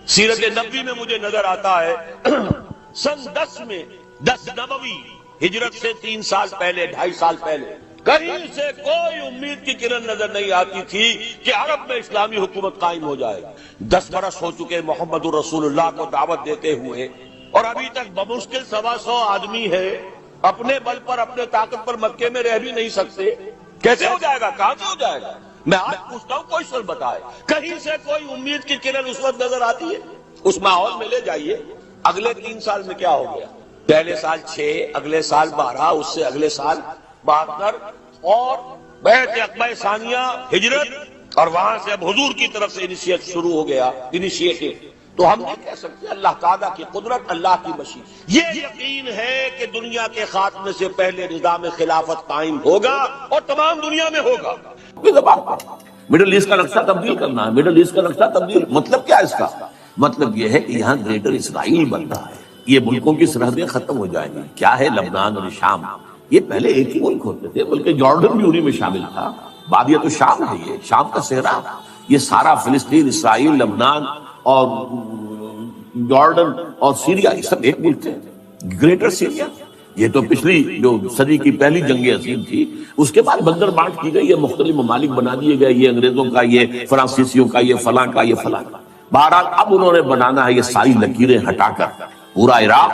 سیرت نبوی میں مجھے نظر آتا ہے سن 10 میں 10 نبوی ہجرت سے 3 سال پہلے 2.5 سال پہلے کہیں سے کوئی امید کی کرن نظر نہیں آتی تھی کہ عرب میں اسلامی حکومت قائم ہو جائے. 10 برس ہو چکے محمد الرسول اللہ کو دعوت دیتے ہوئے اور ابھی تک بمشکل 125 آدمی ہے. اپنے بل پر اپنے طاقت پر مکے میں رہ بھی نہیں سکتے. کیسے ہو جائے گا؟ کہاں سے ہو جائے گا؟ میں آج پوچھتا ہوں کوئی سر بتائے کہیں سے کوئی امید کی کرن اس وقت نظر آتی ہے؟ اس ماحول میں لے جائیے. اگلے 3 سال میں کیا ہو گیا؟ پہلے سال 6، اگلے سال 12، اس سے اگلے سال 72 اور بیعت عقبہ ثانیہ ہجرت اور وہاں سے اب حضور کی طرف سے انیشیٹ شروع ہو گیا. انیشیٹو تو ہم نہیں کہہ سکتے اللہ تعالیٰ کی قدرت، اللہ کی مشیت. یہ یقین ہے کہ دنیا کے خاتمے سے پہلے نظام خلافت قائم ہوگا اور تمام دنیا میں ہوگا. مڈل ایسٹ کا نقشہ تبدیل کرنا ہے. مڈل ایسٹ کا نقشہ تبدیل مطلب کیا ہے؟ اس کا مطلب یہ ہے کہ یہاں گریٹر اسرائیل بن رہا ہے. یہ ملکوں کی سرحدیں ختم ہو جائیں گی. کیا ہے لبنان اور شام؟ یہ پہلے ایک ہی ملک ہوتے تھے، بلکہ جارڈن بھی انہی میں شامل تھا. بادیہ تو شام ہے، یہ شام کا صحرا. یہ سارا فلسطین، اسرائیل، لبنان اور جارڈن اور سیریا یہ سب ایک ملک تھے. گریٹر سیریا یہ تو پچھلی جو صدی کی پہلی جنگ عظیم تھی، اس کے بعد بندر بانٹ کی گئی، یہ مختلف ممالک بنا دیے گئے، یہ انگریزوں کا، یہ فرانسیسیوں کا، یہ فلاں کا، یہ فلاں کا. بہرحال اب انہوں نے بنانا ہے یہ ساری لکیریں ہٹا کر پورا عراق،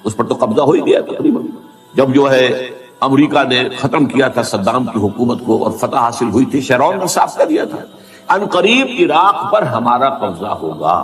اس پر تو قبضہ ہو ہی گیا تقریباً. جب جو ہے امریکہ نے ختم کیا تھا صدام کی حکومت کو اور فتح حاصل ہوئی تھی، شیرون نے صاف کر دیا تھا ان قریب عراق پر ہمارا قبضہ ہوگا.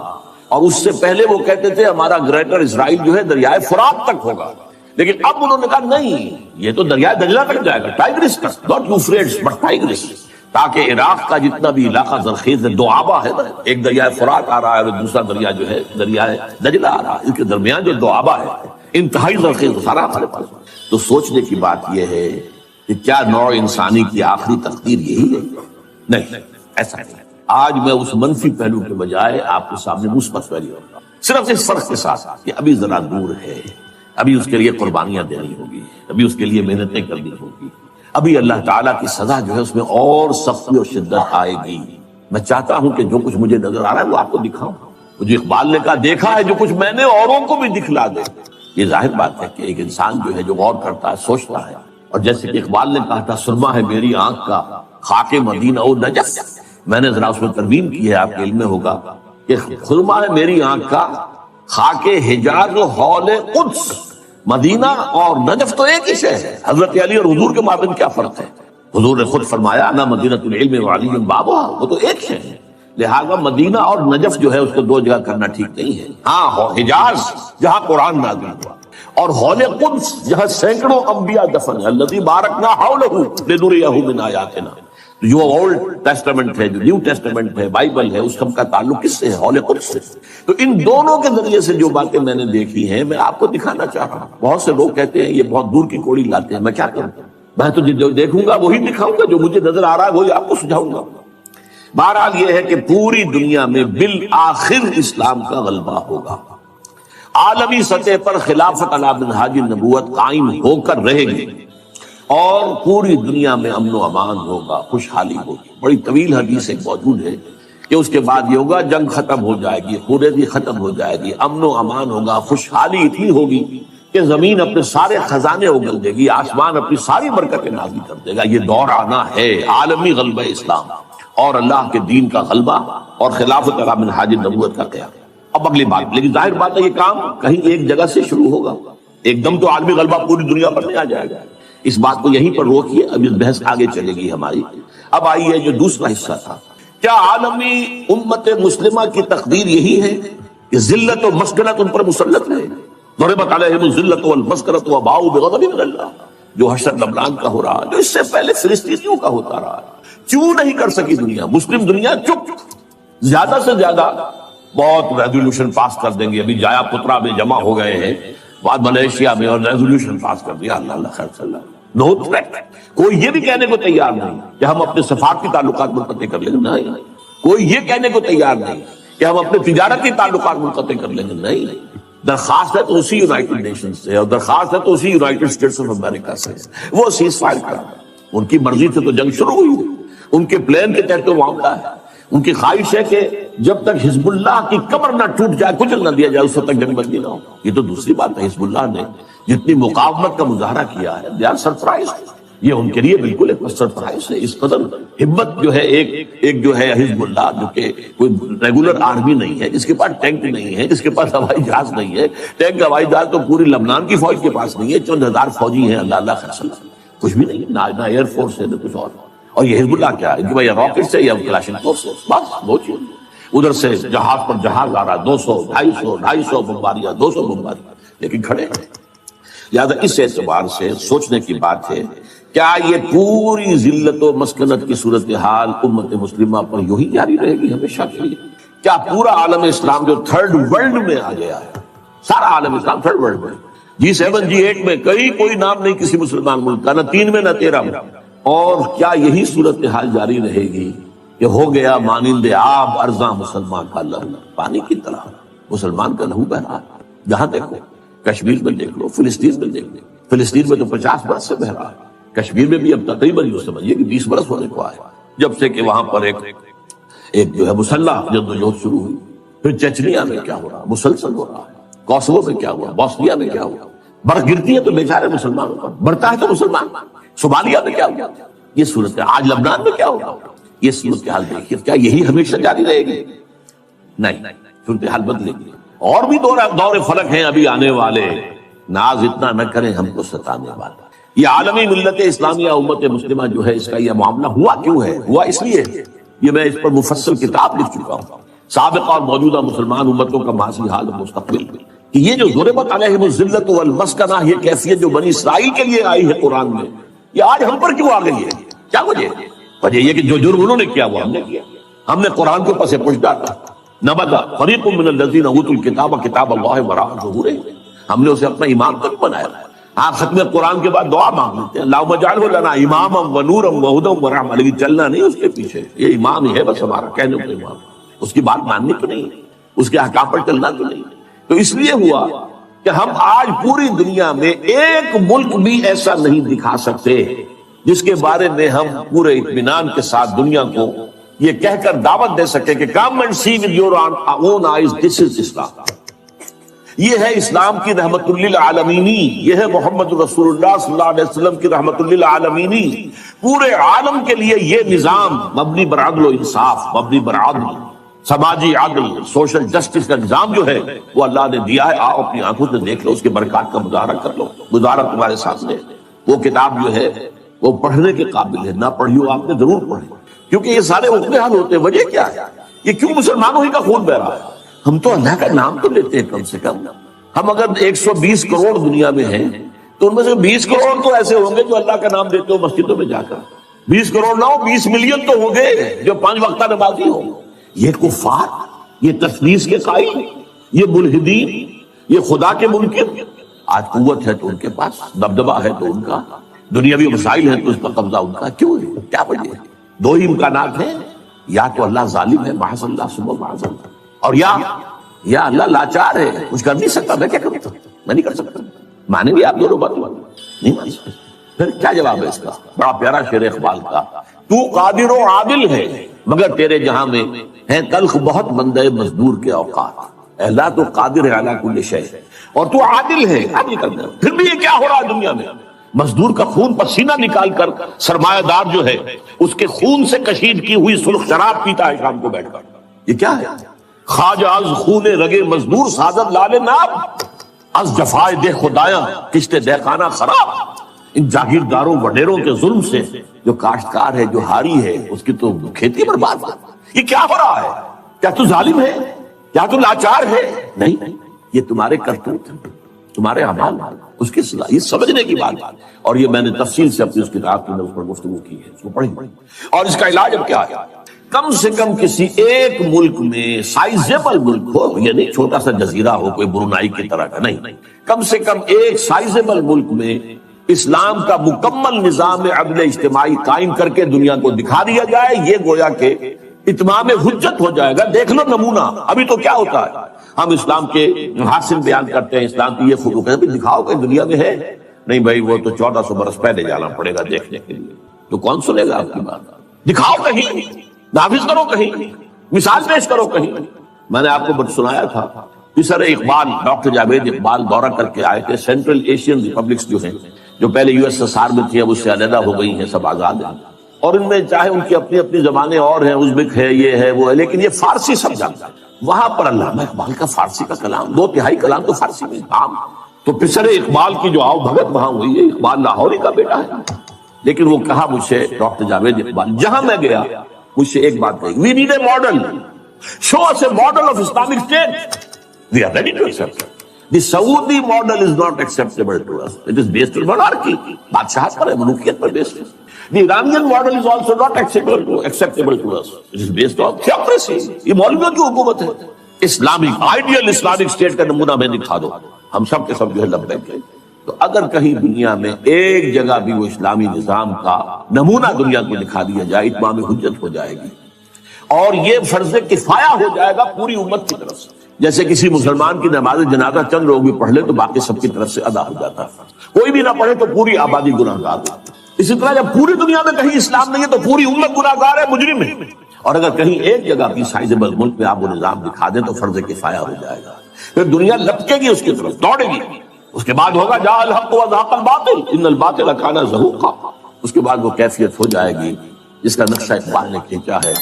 اور اس سے پہلے وہ کہتے تھے ہمارا گریٹر اسرائیل جو ہے دریائے فرات تک ہوگا. لیکن اب انہوں نے کہا نہیں، یہ تو دریائے دجلہ تک جائے گا، ٹائگرس تک، ناٹ یوفریٹس بٹ ٹائگرس. تاکہ عراق کا جتنا بھی علاقہ زرخیز ہے، دو آبا ہے نا، ایک دریائے فرات آ رہا ہے اور دوسرا دریا جو ہے دریائے دجلہ آ رہا ہے، اس کے درمیان جو دو آبا ہے انتہائی زرخیز سارا ہمارے پاس. تو سوچنے کی بات یہ ہے کہ کیا نوع انسانی کی آخری تقدیر یہی ہے؟ نہیں، ایسا نہیں. آج میں اس منفی پہلو کے بجائے آپ کے سامنے مثبت پہلو رکھتا ہوں، صرف اس فرق کے ساتھ کہ ابھی ذرا دور ہے، ابھی اس کے لیے قربانیاں دینی ہوگی، ابھی اس کے لیے محنتیں کرنی ہوگی، ابھی اللہ تعالیٰ کی سزا جو ہے اس میں اور سختی اور شدت آئے گی. میں چاہتا ہوں کہ جو کچھ مجھے نظر آ رہا ہے وہ آپ کو دکھاؤں. جو اقبال نے کہا دیکھا ہے جو کچھ میں نے اوروں کو بھی دکھلا دے. یہ ظاہر بات ہے کہ ایک انسان جو ہے جو غور کرتا ہے، سوچتا ہے، اور جیسے کہ اقبال نے کہا تھا سرما ہے میری آنکھ کا خاک مدینہ او نجف، میں نے ذرا اس میں ترمیم کی ہے، آپ کے علم میں ہوگا کہ سرما ہے میری آنکھ کا خاک حجاز و حول قدس. مدینہ اور نجف تو ایک ہی شے ہے. حضرت علی اور حضور کے مابین کیا فرق ہے؟ حضور نے خود فرمایا انا مدینہ العلم وعلی بابها، وہ تو ایک شے ہے. لہذا مدینہ اور نجف جو ہے اس کو دو جگہ کرنا ٹھیک نہیں ہے. ہاں، حجاز جہاں قرآن نازل ہوا اور حول قدس جہاں سینکڑوں انبیاء دفن ہیں، الذی بارکنا حولہ لنریہ من آیاتنا. جو اولڈ ٹیسٹمنٹ ہے، جو نیو ٹیسٹمنٹ ہے، بائبل ہے، اس کا تعلق کس سے ہے؟ حول قدس سے. تو ان دونوں کے ذریعے سے جو باتیں میں نے دیکھی ہیں میں آپ کو دکھانا چاہ رہا ہوں. بہت سے لوگ کہتے ہیں یہ بہت دور کی کوڑی لاتے ہیں. میں کیا کروں؟ میں تو جو دیکھوں گا وہی دکھاؤں گا، جو مجھے نظر آ رہا ہے وہی آپ کو سجھاؤں گا. بہرحال یہ ہے کہ پوری دنیا میں بالآخر اسلام کا غلبہ ہوگا. عالمی سطح پر خلافت علی منہاج النبوت قائم ہو کر رہے گی اور پوری دنیا میں امن و امان ہوگا، خوشحالی ہوگی. بڑی طویل حدیث ایک موجود ہے کہ اس کے بعد یہ ہوگا جنگ ختم ہو جائے گی، خونریزی ختم ہو جائے گی، امن و امان ہوگا، خوشحالی اتنی ہوگی کہ زمین اپنے سارے خزانے اگل دے گی، آسمان اپنی ساری برکتیں نازل کر دے گا. یہ دور آنا ہے عالمی غلبہ اسلام اور اللہ کے دین کا غلبہ اور خلافت علی منہاج النبوت کا قیام. اب اگلی بات، لیکن ظاہر بات ہے یہ کام کہیں ایک جگہ سے شروع ہوگا، ایک دم تو عالمی غلبہ پوری دنیا پر نہیں آ جائے گا. اس بات کو یہیں پر روکیے، اب اس بحث آگے چلے گی ہماری. اب آئیے جو دوسرا حصہ تھا، کیا عالمی امت مسلمہ کی تقدیر یہی ہے کہ ذلت و مسکنت ان پر مسلط ہے؟ ضربت علیہم الذلۃ والمسکنۃ وباؤوا بغضب من اللہ، جو حشر لبنان کا ہو رہا، جو اس سے پہلے فلسطینیوں کا ہوتا رہا. کیوں نہیں کر سکی دنیا؟ مسلم دنیا چپ، زیادہ سے زیادہ بہت ریزولوشن پاس کر دیں گے. ابھی جایا پترا میں جمع ہو گئے ہیں، بعد ملیشیا میں، اور ریزولوشن پاس کر دیا. اللہ اللہ خیر صلی اللہ. No threat. کوئی یہ بھی کہنے کو تیار نہیں کہ ہم اپنے سفارتی تعلقات منقطع کر لیں گے. نہیں. کوئی یہ کہنے کو تیار نہیں کہ ہم اپنے تجارتی تعلقات منقطع کر لیں گے. نہیں. درخواست ہے تو اسی یونائٹڈ نیشن سے، اور درخواست ہے تو اسی یونائٹڈ اسٹیٹس آف امریکہ سے. وہ سیز فائر کرا، ان کی مرضی سے تو جنگ شروع ہوئی، ان کے پلان کے تحت تو معاملہ ہے. ان کی خواہش ہے کہ جب تک حزب اللہ کی کمر نہ ٹوٹ جائے، کچل نہ دیا جائے، اس وقت تک جنگ بندی نہ ہو۔ یہ تو دوسری بات ہے، حزب اللہ نے جتنی مقاومت کا مظاہرہ کیا ہے، دے آر سرپرائز، یہ ان کے لیے بالکل ایک سرپرائز ہے۔ اس قدر ہمت جو ہے ایک جو ہے حزب اللہ، جو کہ کوئی ریگولر آرمی نہیں ہے، جس کے پاس ٹینک نہیں ہے، جس کے پاس ہوائی جہاز نہیں ہے، ٹینک ہوائی جہاز تو پوری لبنان کی فوج کے پاس نہیں ہے، چند ہزار فوجی ہیں، اللہ خیر، کچھ بھی نہیں، نہ ایئر فورس ہے نہ کچھ اور یہ حزب اللہ کیا ہے کہ بھائی راکٹ سے یا کلاشنکوف سے، بس وہ چیز۔ ادھر سے جہاز پر جہاز آ رہا، 200 250 بمباریاں، 200 بمباریاں، لیکن کھڑے ہیں۔ لہٰذا اس اعتبار سے سوچنے کی بات ہے، کیا یہ پوری ذلت و مسکنت کی صورتحال امت مسلمہ پر یوں ہی جاری رہے گی ہمیشہ کے لیے؟ کیا پورا عالم اسلام جو تھرڈ ورلڈ میں آ گیا ہے، سارا عالم اسلام تھرڈ ورلڈ میں، G7 G8 میں کوئی نام نہیں کسی مسلمان ملک کا، نہ 3 میں نہ 13 میں، اور کیا یہی صورتحال جاری رہے گی کہ ہو گیا مانند آب ارزاں مسلمان کا لہو، پانی کی طرح مسلمان کا لہو بہ رہا ہے؟ جہاں دیکھو، کشمیر میں دیکھ لو، فلسطین میں دیکھ لو، فلسطین میں تو 50 برس سے بہ رہا ہے، کشمیر میں بھی اب تقریباً یوں سمجھیے کہ 20 برس ہونے کو آئے، جب سے کہ وہاں پر ایک جو ہے مسلح جدوجہد شروع ہوئی۔ پھر چچنیا میں کیا ہو رہا، مسلسل ہو رہا ہے، کوسوو میں کیا ہوا، بوسنیا میں کیا ہوا، برف گرتی ہے تو بیچارے مسلمانوں پر، برتا ہے تو مسلمان، صومالیہ میں کیا ہوا، یہ صورت ہے، آج لبنان میں کیا ہوا، یہ صورتحال دیکھیے، کیا یہی ہمیشہ جاری رہے گی؟ نہیں، صورتحال بدلے گی، اور بھی دور فلک ہیں ابھی آنے والے، ناز اتنا نہ کریں ہم کو ستانے والا۔ یہ عالمی ملت اسلامیہ امت مسلمہ جو ہے، اس کا یہ معاملہ ہوا کیوں ہے؟ ہوا اس لیے، یہ میں اس پر مفصل کتاب لکھ چکا ہوں، سابقہ اور موجودہ مسلمان امتوں کا ماضی حال اور مستقبل، کہ یہ جو ضربت علیہم الذلۃ والمسکنہ، یہ کیفیت جو بنی اسرائیل کے لیے آئی ہے قرآن میں، یہ آج ہم پر کیوں آ گئی ہے؟ کیا وجہ ہے؟ وجہ یہ کہ جو جرم انہوں نے کیا وہ ہم نے کیا، ہم نے قرآن کو پس پش ڈالا، نبذ فریق من الذین اوتوا الکتاب کتاب اللہ وراء ظہورہم، ہم نے اسے اپنا امام تک بنایا۔ آپ ختم قرآن کے بعد دعا مانگ لیتے ہیں، اللہم اجعلہ لنا اماما ونورا وہدی ورحمۃ، لیکن چلنا نہیں اس کے پیچھے، یہ امام ہی ہے بس ہمارا، کہنے کو امام، اس کی بات ماننی تو نہیں، اس کے احکام پر چلنا تو نہیں۔ تو اس لیے ہوا کہ ہم آج پوری دنیا میں ایک ملک بھی ایسا نہیں دکھا سکتے جس کے بارے میں ہم پورے اطمینان کے ساتھ دنیا کو یہ کہہ کر دعوت دے سکے کہ come and see with your own eyes, this is Islam۔ یہ ہے اسلام کی رحمت للعالمینی، یہ ہے محمد رسول اللہ صلی اللہ علیہ وسلم کی رحمت للعالمینی، پورے عالم کے لیے یہ نظام مبنی بر عدل و انصاف، مبنی بر عدل، سماجی عدل، سوشل جسٹس کا نظام جو ہے وہ اللہ نے دیا ہے۔ آؤ اپنی آنکھوں سے دیکھ لو، اس کے برکات کا مظاہرہ کر لو، مظاہرہ تمہارے سامنے۔ وہ کتاب جو ہے وہ پڑھنے کے قابل ہے، نہ پڑھی ہو آپ نے ضرور پڑھی، کیونکہ یہ سارے اتنے حال ہوتے ہیں۔ وجہ کیا ہے؟ یہ کیوں مسلمانوں ہی کا خون بہ رہا ہے؟ ہم تو اللہ کا نام تو لیتے ہیں کم سے کم، ہم اگر 120 کروڑ دنیا میں ہیں تو ان میں سے 20 کروڑ تو ایسے ہوں گے جو اللہ کا نام لیتے ہو مسجدوں میں جا کر، 20 کروڑ نہ ہو 20 ملین تو ہوں گے جو 5 وقتہ نمازی ہوں۔ یہ کفار، یہ تثلیث کے قائل، یہ ملحدین، یہ خدا کے منکر، آج قوت ہے تو ان کے پاس، دبدبہ ہے تو ان کا، دنیاوی مسائل ہیں تو اس پر قبضہ ان کا، کیوں ہے؟ کیا وجہ ہے؟ دو ہی امکانات ہیں، یا تو اللہ ظالم ہے معاذ اللہ ثم معاذ اللہ، اور یا اللہ لاچار ہے، کچھ کر نہیں سکتا، میں کیا کرتا، میں نہیں کر سکتا۔ مانیں گے آپ دونوں بات؟ نہیں مان سکتے۔ پھر کیا جواب ہے اس کا؟ بڑا پیارا شعر اقبال کا، تو قادر و عادل ہے مگر تیرے جہاں میں ہے تلخ بہت بندے مزدور کے اوقات۔ اے اللہ تو قادر ہے علی کل شیء اور تو عادل ہے، عادل کرنا۔ پھر بھی یہ کیا ہو رہا ہے دنیا میں؟ مزدور کا خون پسینہ نکال کر سرمایہ دار جو ہے اس کے خون سے کشید کی ہوئی سرخ شراب پیتا ہے شام کو بیٹھ کر۔ یہ کیا ہے؟ خواجہ از خون رگے مزدور سازد لال ناب، از جفائے دہ خدایاں کشت دہقانہ خراب۔ ان جاگیرداروں وڈیروں کے ظلم سے جو کاشتکار ہے، جو ہاری ہے، اس کی تو کھیتی برباد ہے۔ یہ کیا ہو رہا ہے؟ کیا تو ظالم ہے؟ کیا تو لاچار ہے؟ نہیں، یہ تمہارے کرتوت، تمہارے اعمال، اس کی سزا، یہ سمجھنے کی بات ہے۔ اور یہ میں نے تفصیل سے اپنی اس کتاب کے اندر اس پر گفتگو کی ہے، اس کو پڑھی۔ اور اس کا علاج اب کیا ہے؟ کم سے کم کسی ایک ملک میں، سائزیبل ملک ہو، یہ نہیں چھوٹا سا جزیرہ ہو کوئی برونائی کی طرح کا، نہیں، کم سے کم ایک سائزیبل ملک میں اسلام کا مکمل نظام عدل اجتماعی قائم کر کے دنیا کو دکھا دیا جائے، یہ گویا کہ اتمام حجت ہو جائے گا۔ دیکھ لو نمونہ، ابھی تو کیا ہوتا ہے، ہم اسلام کے محاسن بیان کرتے ہیں، اسلام کی یہ خلوق ہے، دکھاؤ کہ دنیا میں ہے؟ نہیں بھائی، وہ تو 1400 برس پہلے جانا پڑے گا دیکھنے کے لیے، تو کون سنے گا آپ کی بات؟ دکھاؤ کہیں، نافذ کرو کہیں، مثال پیش کرو کہیں۔ میں نے آپ کو سنایا تھا سر اقبال، ڈاکٹر جاوید اقبال دورہ کر کے آئے تھے۔ سینٹرل ایشین ریپبلکس جو ہیں، جو پہلے یو ایس ایس آر میں تھی اب اس سے علیحدہ ہو گئی ہیں، سب آزاد ہیں، اور ان میں چاہے ان کی اپنی اپنی زبانیں اور ہیں، ازبک ہے، یہ ہے وہ ہے، لیکن یہ فارسی سب جانتا ہے۔ وہاں پر علامہ اقبال کا فارسی کا کلام، 2/3 کلام تو فارسی میں عام، تو پسر اقبال کی جو آؤ بھگت وہاں ہوئی ہے۔ اقبال لاہوری کا بیٹا ہے، لیکن وہ کہا مجھ سے ڈاکٹر جاوید اقبال، جہاں میں گیا مجھ سے ایک بات کہی، we need a model, show us a model of Islamic state, we are ready to accept it. The Saudi model is not acceptable to us. It is based on monarchy. بادشاہت پر ہے، ملوکیت پر based ہے۔ The Iranian model is also not acceptable to us. It is based on theocracy. یہ مولویوں کی حکومت ہے۔ Islamic ideal Islamic state کا نمونہ میں دکھا دو، ہم سب کے سب جو ہے لبیک ہیں۔ تو اگر کہیں دنیا میں ایک جگہ بھی وہ اسلامی نظام کا نمونہ دنیا کو دکھا دیا جائے، اتمام حجت ہو جائے گی، اور یہ فرض کفایہ ہو جائے گا پوری امت کی طرف سے۔ جیسے کسی مسلمان کی نماز جنازہ چند لوگ بھی پڑھ لے تو باقی سب کی طرف سے ادا ہو جاتا ہے، کوئی بھی نہ پڑھے تو پوری آبادی گناہ گار ہوتی۔ اسی طرح جب پوری دنیا میں کہیں اسلام نہیں ہے تو پوری امت گناہ گار ہے، مجرم ہے۔ اور اگر کہیں ایک جگہ بھی سائزبل ملک میں آپ وہ نظام دکھا دیں تو فرض کفایہ ہو جائے گا، پھر دنیا لپکے گی اس کی طرف، دوڑے گی۔ اس کے بعد ہوگا جاء الحق وزهق الباطل ان الباطل كان زهوقا، اس کے بعد وہ کیفیت ہو جائے گی جس کا نقشہ اقبال نے کھینچا ہے،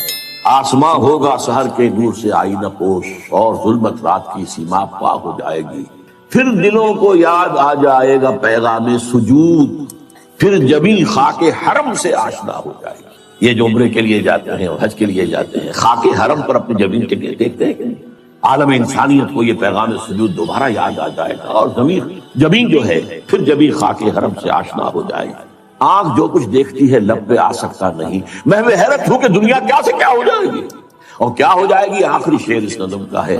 آسماں ہوگا سحر کے نور سے آئینہ پوش، اور ظلمت رات کی سیما پا ہو جائے گی، پھر دلوں کو یاد آ جائے گا پیغام سجود، پھر جبیں خاک حرم سے آشنا ہو جائے گا۔ یہ جو عمرے کے لیے جاتے ہیں اور حج کے لیے جاتے ہیں، خاک حرم پر اپنے جبین کے لیے دیکھتے ہیں کہ عالم انسانیت کو یہ پیغام سجود دوبارہ یاد آ جائے گا، اور جبین جو ہے پھر جبیں خاک حرم سے آشنا ہو جائے گا۔ آنکھ جو کچھ دیکھتی ہے لب پہ آ سکتا نہیں، میں حیرت ہوں کہ دنیا کیا سے کیا ہو جائے گی، اور کیا ہو جائے گی۔ آخری شعر اس نظم کا ہے،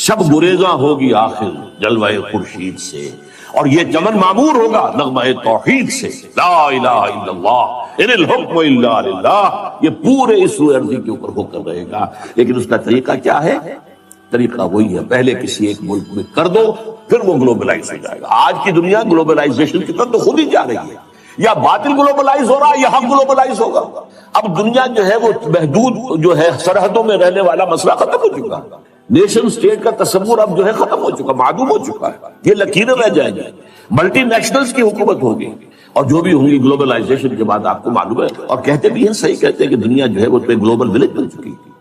شب گریزاں ہوگی آخر جلوہ خورشید سے، اور یہ چمن معمور ہوگا نغمہ توحید سے، لا الہ الا اللہ ان الحکم الا للہ، یہ پورے اس روئے ارضی کے اوپر ہو کر رہے گا۔ لیکن اس کا طریقہ کیا ہے؟ طریقہ وہی ہے، پہلے کسی ایک ملک میں کر دو پھر وہ گلوبلائز ہو جائے گا۔ آج کی دنیا گلوبلائزیشن کی طرف تو خود ہی جا رہی ہے، یا باطل گلوبلائز ہو رہا ہے یا حق گلوبلائز ہوگا۔ اب دنیا جو ہے وہ محدود جو ہے سرحدوں میں رہنے والا مسئلہ ختم ہو چکا ہے، نیشن سٹیٹ کا تصور اب جو ہے ختم ہو چکا، معدوم ہو چکا ہے، یہ لکیریں رہ جائیں گی، ملٹی نیشنلز کی حکومت ہوگی، اور جو بھی ہوں گی گلوبلائزیشن کے بعد آپ کو معلوم ہے، اور کہتے بھی ہیں، صحیح کہتے ہیں کہ دنیا جو ہے وہ گلوبل ولیج بن چکی ہے۔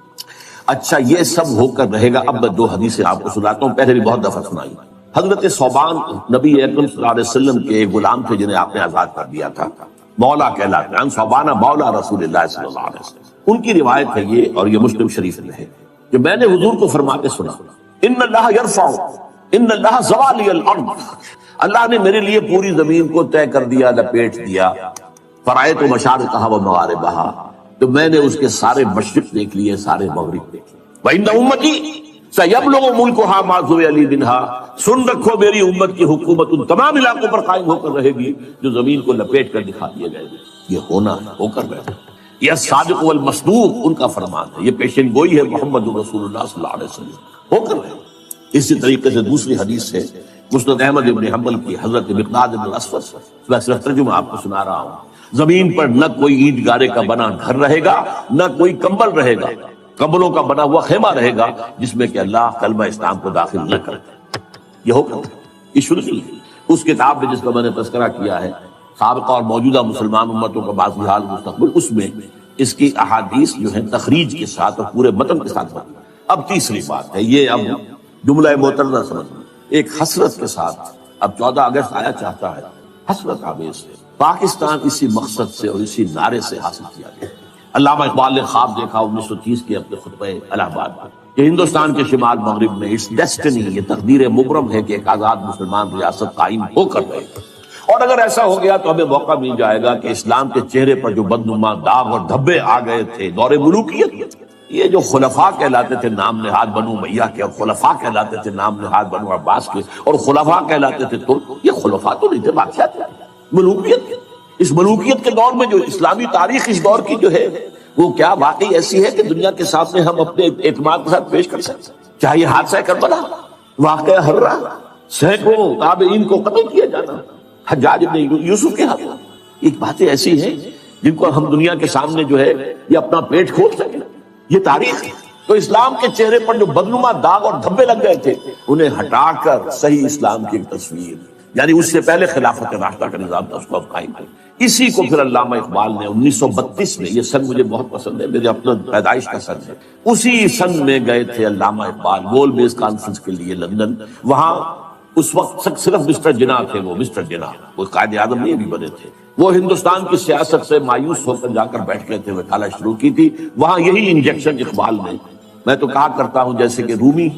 اچھا یہ سب ہو کر رہے گا۔ اب میں 2 حدیثیں آپ کو سناتا ہوں، پہلے بھی بہت دفعہ سنائی۔ حضرت ثوبان نبی اکرم صلی اللہ علیہ وسلم کے ایک غلام تھے جنہیں آپ نے آزاد کر دیا تھا، مولا کہلاتے ہیں، ثوبان مولا رسول اللہ صلی اللہ علیہ وسلم۔ ان کی روایت ہے یہ، اور یہ مسلم شریف میں ہے کہ میں نے حضور کو فرماتے سنا، ان اللہ یرفع ان اللہ زوالی الارض، اللہ نے میرے لیے پوری زمین کو طے کر دیا، لپیٹ دیا، فرائض و مشارقہ و مغاربہا، تو میں نے اس کے سارے مشرق دیکھ لیے، سارے مغرب دیکھ لیے۔ وَإِنَّ أُمَّتِي سَيَبْلُغُ مُلْكُهَا مَا زُوِيَ لِي مِنْهَا، سن رکھو میری امت کی حکومت ان تمام علاقوں پر قائم ہو کر رہے گی جو زمین کو لپیٹ کر دکھا دیے گئے گی۔ یہ ہونا ہے، ہو کر رہے گا، یہ صادق والمصدوق ان کا فرمان ہے، یہ پیشن گوئی ہے محمد رسول اللہ صلی اللہ علیہ وسلم، ہو کر رہے گا۔ اسی طریقے سے دوسری حدیث ہے مسند احمد ابن حنبل کی، حضرت مقداد بن الاسود، میں صرف ترجمہ آپ کو سنا رہا ہوں، زمین پر نہ کوئی اینٹ گارے کا بنا گھر رہے گا، نہ کوئی کمبل رہے گا، کمبلوں کا بنا ہوا خیمہ رہے گا جس میں کہ اللہ کلمہ اسلام کو داخل نہ کرے۔ یہ ہوگا، یہ شروع کی اس کتاب میں جس کا میں نے تذکرہ کیا ہے، سابقہ اور موجودہ مسلمان امتوں کا باقی حال مستقبل، اس میں اس کی احادیث جو ہے تخریج کے ساتھ اور پورے متن کے ساتھ بنی۔ اب تیسری بات ہے، یہ اب جملہ معترضہ سمجھنا، ایک حسرت کے ساتھ، اب 14 اگست آیا چاہتا ہے، حسرت آمیز ہے، پاکستان اسی مقصد سے اور اسی نعرے سے حاصل کیا گیا۔ علامہ اقبال نے خواب دیکھا 1930 کے اپنے خطبہ الہ آباد میں کہ ہندوستان کے شمال مغرب میں اٹس ڈیسٹنی، یہ تقدیر مبرم ہے کہ ایک آزاد مسلمان ریاست قائم ہو کر رہے گی، اور اگر ایسا ہو گیا تو ہمیں موقع مل جائے گا کہ اسلام کے چہرے پر جو بدنما داغ اور دھبے آ گئے تھے دور ملوکیت، یہ جو خلفاء کہلاتے تھے نام نہاد بنو امیہ کے، اور خلفاء کہلاتے تھے نام نہاد بنو عباس کے، اور خلفاء کہلاتے تھے ترک، یہ خلفاء تو نہیں تھے، بادشاہ تھے۔ ملوکیت، اس ملوکیت کے دور میں جو اسلامی تاریخ اس دور کی جو ہے وہ کیا واقعی ایسی ہے کہ دنیا کے سامنے ہم اپنے اعتماد کے ساتھ پیش کر سکتے ہیں؟ چاہے یہ حادثہ کربلا، واقعہ ہررا، سینکڑوں تابعین کو قتل کیا جانا، حجاج ابن یوسف کے ہاتھ، ایک باتیں ایسی ہیں جن کو ہم دنیا کے سامنے جو ہے یہ اپنا پیٹ کھول سکیں۔ یہ تاریخ ہے۔ تو اسلام کے چہرے پر جو بدنما داغ اور دھبے لگ گئے تھے انہیں ہٹا کر صحیح اسلام کی ایک تصویر، یعنی اس سے پہلے خلافت راشدہ کا نظام تھا، اس کو اب قائم کر۔ اسی کو پھر علامہ اقبال نے 1932 میں، یہ سن مجھے بہت پسند ہے، میرے اپنا پیدائش کا سن ہے، اسی سن میں گئے تھے علامہ اقبال گول میز کانفرنس کے لیے لندن۔ وہاں اس وقت صرف مسٹر جناح تھے، وہ مسٹر جناح، وہ قائد اعظم نہیں بھی بنے تھے۔ وہ ہندوستان کی سیاست سے مایوس ہو کر جا کر بیٹھ گئے تھے، وکالت شروع کی تھی۔ وہاں یہی انجیکشن اقبال نے، میں تو کہا کرتا ہوں جیسے کہ رومی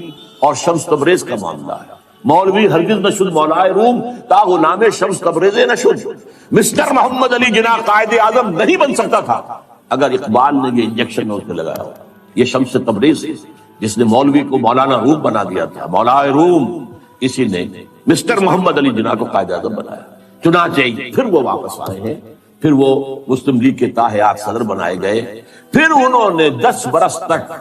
اور شمس تبریز کا معاملہ ہے، مولوی ہرگز نہ شد مولائے روم تا غلام شمس تبریز نہ شد۔ مسٹر محمد علی جناح قائد اعظم نہیں بن سکتا تھا اگر اقبال نے یہ انجیکشن اس میں لگایا ہو۔ یہ شمس تبریز جس نے مولوی کو مولانا روم بنا دیا تھا، مولائے روم، اسی نے مسٹر محمد علی جناح کو قائد اعظم بنایا۔ چنانچہ پھر وہ واپس آئے ہیں، پھر وہ مسلم لیگ کے تاحیات صدر بنائے گئے، پھر انہوں نے 10 برس تک